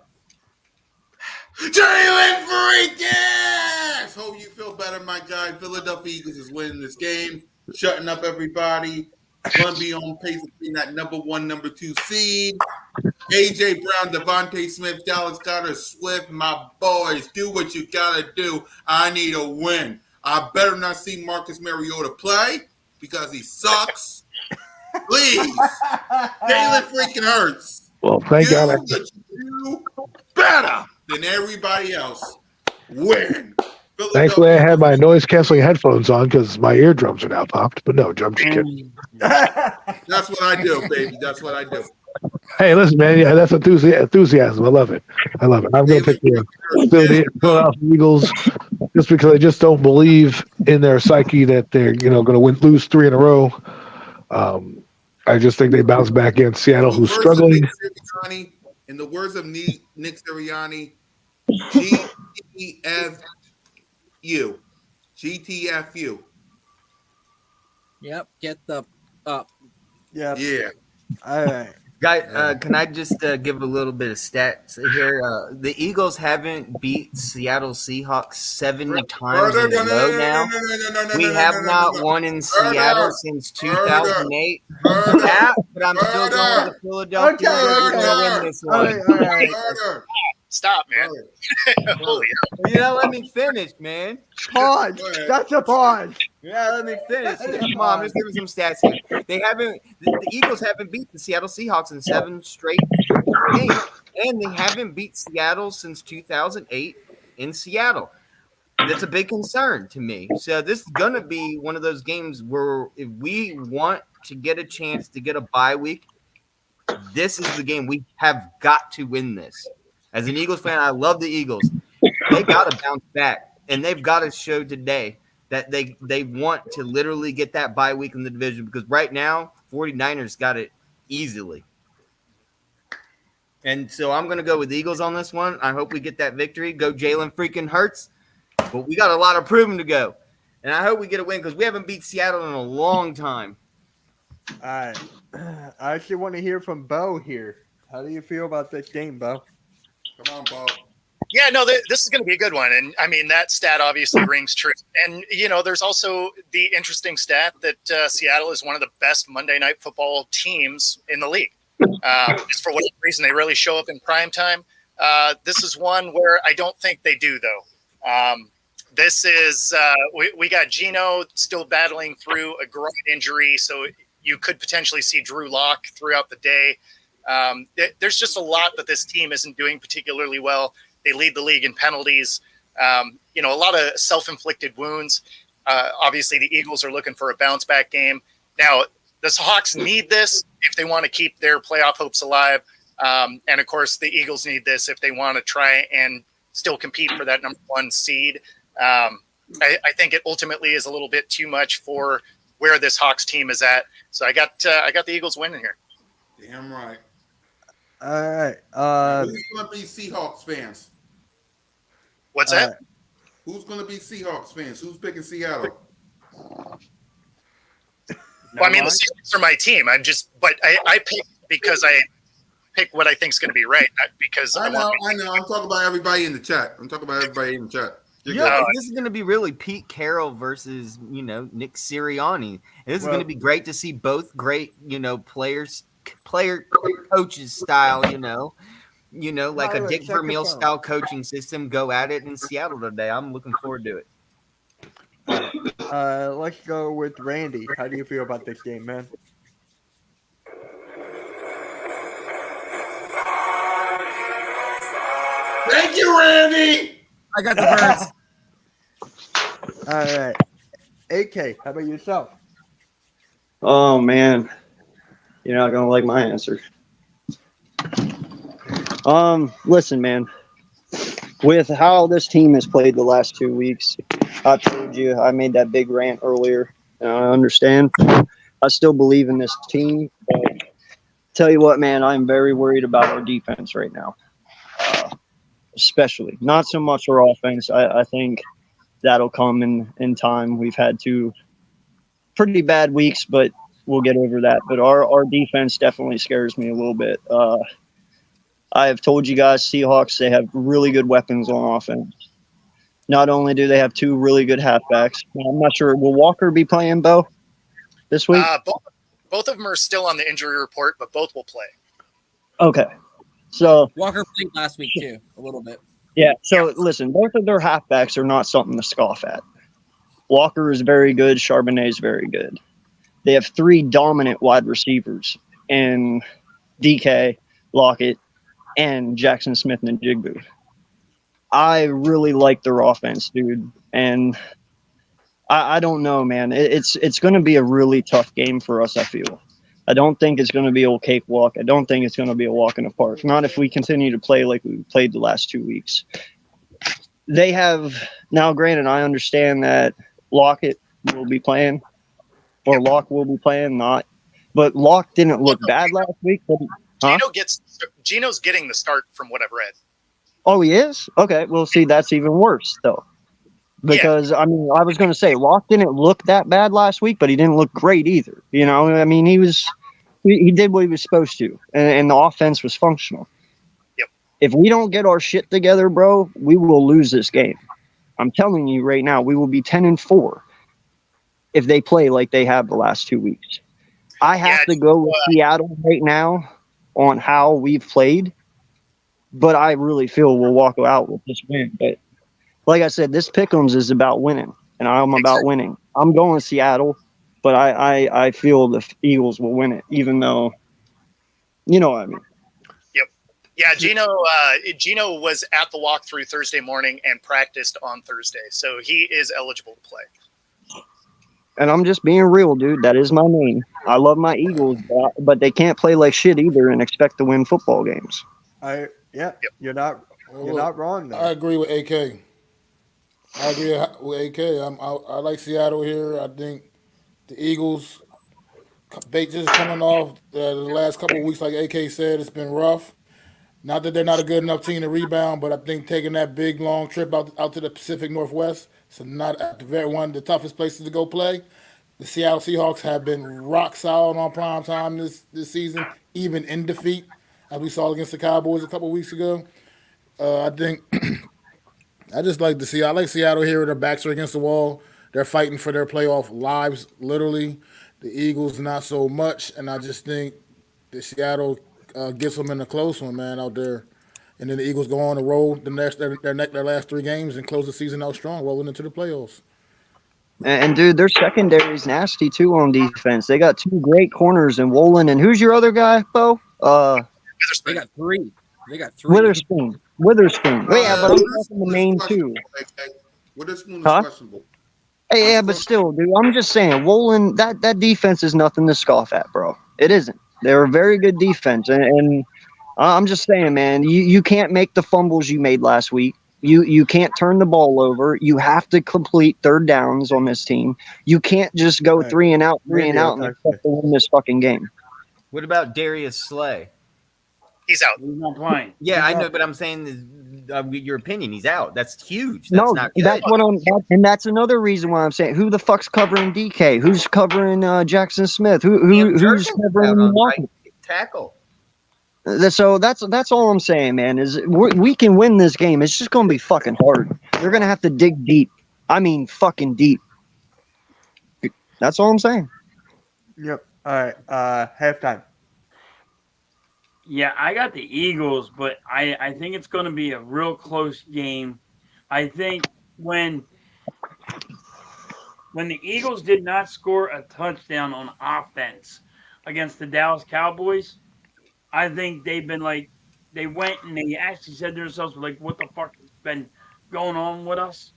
Jalen Freaking! Hope you feel better, my guy. Philadelphia Eagles is winning this game, shutting up everybody. Going to be on pace to be that number 1, number 2 seed. AJ Brown, Devontae Smith, Dallas Goddard, Swift, my boys, do what you gotta do. I need a win. I better not see Marcus Mariota play because he sucks. Please, Jalen freaking Hurts. Well, thank You God. that you do better than everybody else. Win. Thankfully, I had my noise canceling headphones on because my eardrums are now popped. But no, I'm just kidding. That's what I do, baby. That's what I do. Hey, listen, man. Yeah, that's enthusiasm. I love it. I'm going to pick the Philadelphia Eagles just because I just don't believe in their psyche that they're going to lose 3 in a row. I just think they bounce back against Seattle, who's struggling. In the words of Nick Sirianni, GTFU. GTFU. Yep. Get the up. Yeah. Yeah. All right. Guy, can I just give a little bit of stats here? The Eagles haven't beat Seattle Seahawks 7 times Murder. in No, a no, row no, no, now. no, no, no, no, no, We no, have no, no, not no. won in Seattle Murder. since Murder. 2008. Murder. Yeah, but I'm still going Murder. to Philadelphia. Okay, We're okay. going to win Murder. this All one. right, all right. Murder. Stop, man. Holy hell. You know, let me finish, man. Pause. Go ahead. That's a pause. Yeah, let me finish. That's a Come on, I'm pause. just giving some stats here. The Eagles haven't beat the Seattle Seahawks in 7 straight games, and they haven't beat Seattle since 2008 in Seattle. That's a big concern to me. So this is gonna be one of those games where if we want to get a chance to get a bye week, this is the game we have got to win this. As an Eagles fan, I love the Eagles. They got to bounce back, and they've got to show today that they want to literally get that bye week in the division because right now, 49ers got it easily. And so I'm going to go with Eagles on this one. I hope we get that victory. Go Jalen freaking Hurts. But we got a lot of proving to go. And I hope we get a win because we haven't beat Seattle in a long time. All right. I actually want to hear from Bo here. How do you feel about this game, Bo? Come on, Bo. Yeah, no, this is going to be a good one. And I mean, that stat obviously rings true. And, you know, there's also the interesting stat that Seattle is one of the best Monday Night Football teams in the league. Just for whatever reason, they really show up in prime time. This is one where I don't think they do, though. This is we got Geno still battling through a groin injury, so you could potentially see Drew Lock throughout the day. There's just a lot that this team isn't doing particularly well. They lead the league in penalties. You know, a lot of self-inflicted wounds. Obviously, the Eagles are looking for a bounce-back game. Now, the Hawks need this if they want to keep their playoff hopes alive. And, of course, the Eagles need this if they want to try and still compete for that number 1 seed. I think it ultimately is a little bit too much for where this Hawks team is at. So I got the Eagles winning here. Damn right. All right. Who's going to be Seahawks fans? What's that? Who's going to be Seahawks fans? Who's picking Seattle? Well, I mean, the Seahawks are my team. But I pick because I pick what I think is going to be right, not because I know. I'm talking about everybody in the chat. Yeah, this is going to be really Pete Carroll versus, you know, Nick Sirianni. And this is going to be great to see both great, you know, player coaches style, you know, like a Dick Vermeil style coaching system go at it in Seattle today. I'm looking forward to it. Let's go with Randy. How do you feel about this game, man? Thank you, Randy. I got the birds. All right. AK, how about yourself? Oh, man. You're not going to like my answer. Listen, man. With how this team has played the last 2 weeks, I told you I made that big rant earlier, and I understand. I still believe in this team. But tell you what, man, I'm very worried about our defense right now. Especially. Not so much our offense. I think that'll come in time. We've had 2 pretty bad weeks, but we'll get over that. But our defense definitely scares me a little bit. I have told you guys, Seahawks, they have really good weapons on offense. Not only do they have 2 really good halfbacks, I'm not sure. Will Walker be playing, Bo, this week? Both of them are still on the injury report, but both will play. Okay. So Walker played last week, too, a little bit. Yeah, so listen, both of their halfbacks are not something to scoff at. Walker is very good. Charbonnet is very good. They have 3 dominant wide receivers in DK, Lockett, and Jackson Smith and Jigbu. I really like their offense, dude. And I don't know, man. It's going to be a really tough game for us, I feel. I don't think it's going to be a cakewalk. I don't think it's going to be a walk in the park. Not if we continue to play like we played the last 2 weeks. They have now, granted, I understand that Lockett will be playing, or Locke will be playing, not. But Locke didn't look bad last week. Huh? Geno's getting the start from what I've read. Oh, he is? Okay. Well, see, that's even worse, though. Yeah, because I mean, I was going to say Locke didn't look that bad last week, but he didn't look great either. You know, I mean, he did what he was supposed to, and the offense was functional. Yep. If we don't get our shit together, bro, we will lose this game. I'm telling you right now, we will be 10-4 if they play like they have the last 2 weeks. I yeah. have to go with Seattle right now on how we've played, but I really feel we'll walk out with this win. But like I said, this pick'ems is about winning, and I'm about winning. I'm going Seattle, but I feel the Eagles will win it, even though, you know what I mean. Yep. Yeah, Gino was at the walkthrough Thursday morning and practiced on Thursday, so he is eligible to play. And I'm just being real, dude. That is my name. I love my Eagles, but they can't play like shit either and expect to win football games. You're not wrong there. I agree with AK. I agree with AK. I like Seattle here. I think the Eagles, they just coming off the last couple of weeks, like AK said, it's been rough. Not that they're not a good enough team to rebound, but I think taking that big long trip out to the Pacific Northwest, so not at the very one of the toughest places to go play. The Seattle Seahawks have been rock solid on prime time this season, even in defeat, as we saw against the Cowboys a couple of weeks ago. I think I just like to see. I like Seattle here. Their backs are against the wall. They're fighting for their playoff lives, literally. The Eagles not so much, and I just think that Seattle gets them in a close one, man, out there. And then the Eagles go on the road their last 3 games and close the season out strong, rolling into the playoffs. And dude, their secondary is nasty too on defense. They got 2 great corners in Wolin, and who's your other guy, Bo? They got 3. They got 3. Witherspoon. Witherspoon. Wait, yeah, but I'm talking the main 2. Witherspoon is Huh? questionable. Hey, yeah, but still, dude, I'm just saying, Wolin, that defense is nothing to scoff at, bro. It isn't. They're a very good defense, and I'm just saying, man, you can't make the fumbles you made last week. You can't turn the ball over. You have to complete third downs on this team. You can't just go three and out, and expect to win this fucking game. What about Darius Slay? He's out. He's not playing. Yeah, I know, but I'm saying your opinion. He's out. That's huge. That's No, not good. that's what and that's another reason why I'm saying, who the fuck's covering DK? Who's covering Jackson Smith? Who's covering right tackle? So that's all I'm saying, man. Is we can win this game. It's just gonna be fucking hard. They're gonna have to dig deep. I mean, fucking deep. That's all I'm saying. Yep. All right. Halftime. Yeah, I got the Eagles, but I think it's going to be a real close game. I think when the Eagles did not score a touchdown on offense against the Dallas Cowboys, I think they've been like, they went and they actually said to themselves, like, what the fuck has been going on with us?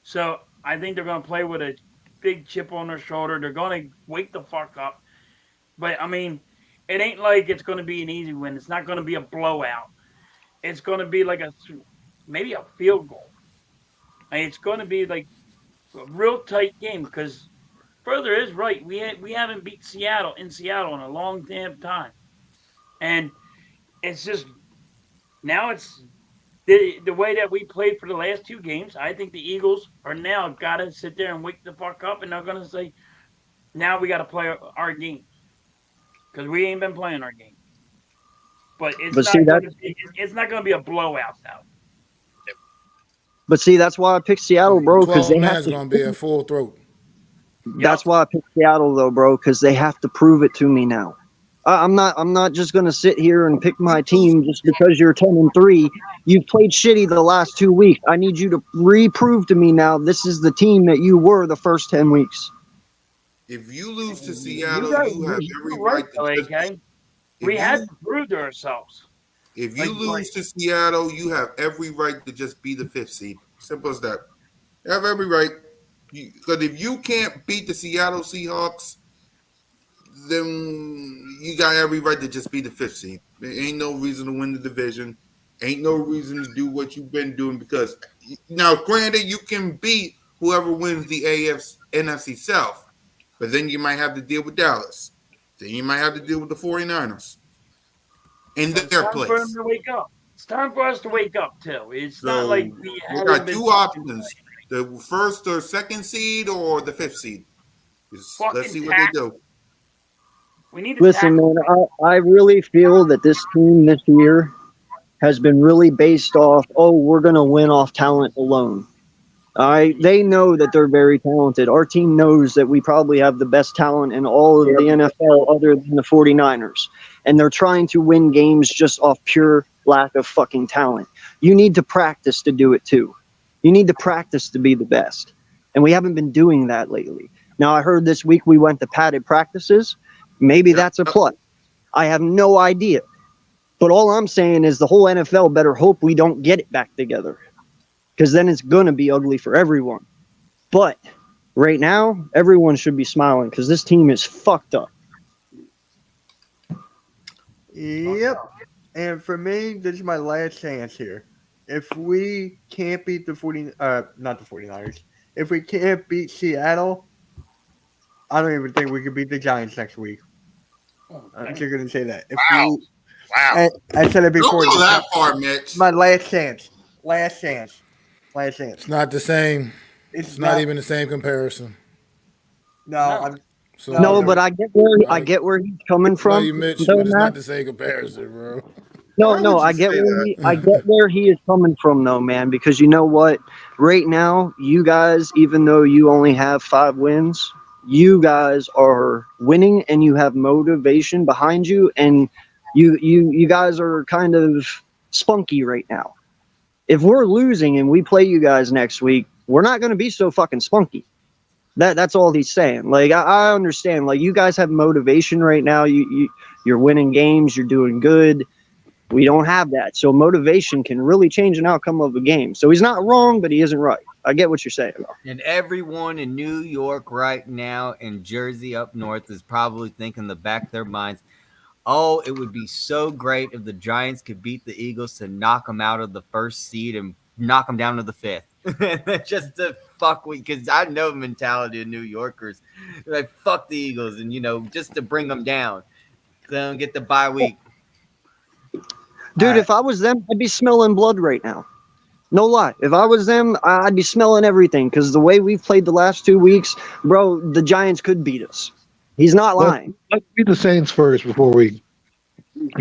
So I think they're going to play with a big chip on their shoulder. They're going to wake the fuck up. But, I mean, it ain't like it's going to be an easy win. It's not going to be a blowout. It's going to be like maybe a field goal. And it's going to be like a real tight game because Further is right. We haven't beat Seattle in a long damn time. And it's just now it's the way that we played for the last 2 games. I think the Eagles are now got to sit there and wake the fuck up, and they're going to say, now we got to play our game because we ain't been playing our game. But it's not going to be a blowout now. But see, that's why I picked Seattle, bro, because 12 they have man's to. going to be a full throat. That's why I picked Seattle, though, bro, because they have to prove it to me now. I'm not just gonna sit here and pick my team just because you're 10-3. You've played shitty the last 2 weeks. I need you to reprove to me now this is the team that you were the first 10 weeks. If you lose to Seattle, you have every right right to okay? We had to prove to ourselves. If you lose to Seattle, you have every right to just be the 5th seed. Simple as that. You have every right. Because if you can't beat the Seattle Seahawks, then you got every right to just be the 5th seed. There ain't no reason to win the division. Ain't no reason to do what you've been doing because now, granted, you can beat whoever wins the NFC South, but then you might have to deal with Dallas. Then you might have to deal with the 49ers in their It's time place. for them to wake up. It's time for us to wake up too. It's not like we got 2 options. The first or second seed or the 5th seed? Let's see what they do. We need to Listen, man, I really feel that this team this year has been really based off, oh, we're going to win off talent alone. They know that they're very talented. Our team knows that we probably have the best talent in all of the NFL other than the 49ers. And they're trying to win games just off pure lack of fucking talent. You need to practice to do it too. You need to practice to be the best. And we haven't been doing that lately. Now, I heard this week we went to padded practices. Maybe that's a plus. I have no idea. But all I'm saying is the whole NFL better hope we don't get it back together, because then it's going to be ugly for everyone. But right now, everyone should be smiling because this team is fucked up. Yep. And for me, this is my last chance here. If we can't beat the not the 49ers, if we can't beat Seattle, I don't even think we could beat the Giants next week. I'm just going to say that. Wow. I said it before. Don't go that far, Mitch. My last chance. Last chance. It's not the same. It's not even the same comparison. No. No, but I get where he's coming from. No, Mitch, but it's not the same comparison, bro. No, I get where he is coming from, though, man. Because you know what? Right now, you guys, even though you only have 5 wins, you guys are winning and you have motivation behind you, and you guys are kind of spunky right now. If we're losing and we play you guys next week, we're not going to be so fucking spunky. That's all he's saying. Like, I understand. Like, you guys have motivation right now. You're winning games. You're doing good. We don't have that. So motivation can really change an outcome of a game. So he's not wrong, but he isn't right. I get what you're saying. And everyone in New York right now and Jersey up north is probably thinking in the back of their minds, oh, it would be so great if the Giants could beat the Eagles to knock them out of the 1st seed and knock them down to the 5th. Just to fuck with, because I know the mentality of New Yorkers. They're like, fuck the Eagles, and, just to bring them down. They don't get the bye week. Dude, if I was them, I'd be smelling blood right now. No lie. If I was them, I'd be smelling everything, because the way we've played the last 2 weeks, bro, the Giants could beat us. He's not lying. Let's beat the Saints first before we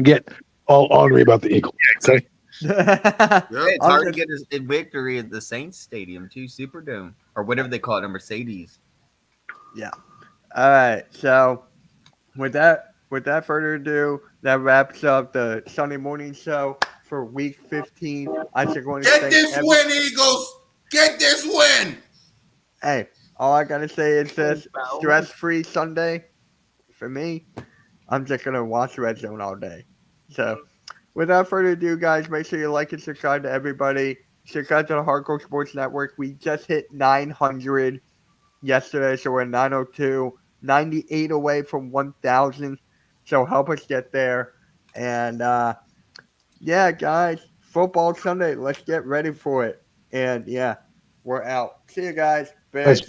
get all ornery about the Eagles. Okay. It's hard to get a victory at the Saints Stadium too, Superdome, or whatever they call it, a Mercedes. Yeah. All right. So without further ado, that wraps up the Sunday morning show for Week 15. I just want to get this win, Eagles. Get this win. Hey, all I gotta say is this: stress-free Sunday for me. I'm just gonna watch Red Zone all day. So, without further ado, guys, make sure you like and subscribe to everybody. Subscribe to the Hardcore Sports Network. We just hit 900 yesterday, so we're at 902, 98 away from 1,000. So help us get there. And yeah, guys, football Sunday. Let's get ready for it. And yeah, we're out. See you guys. Peace.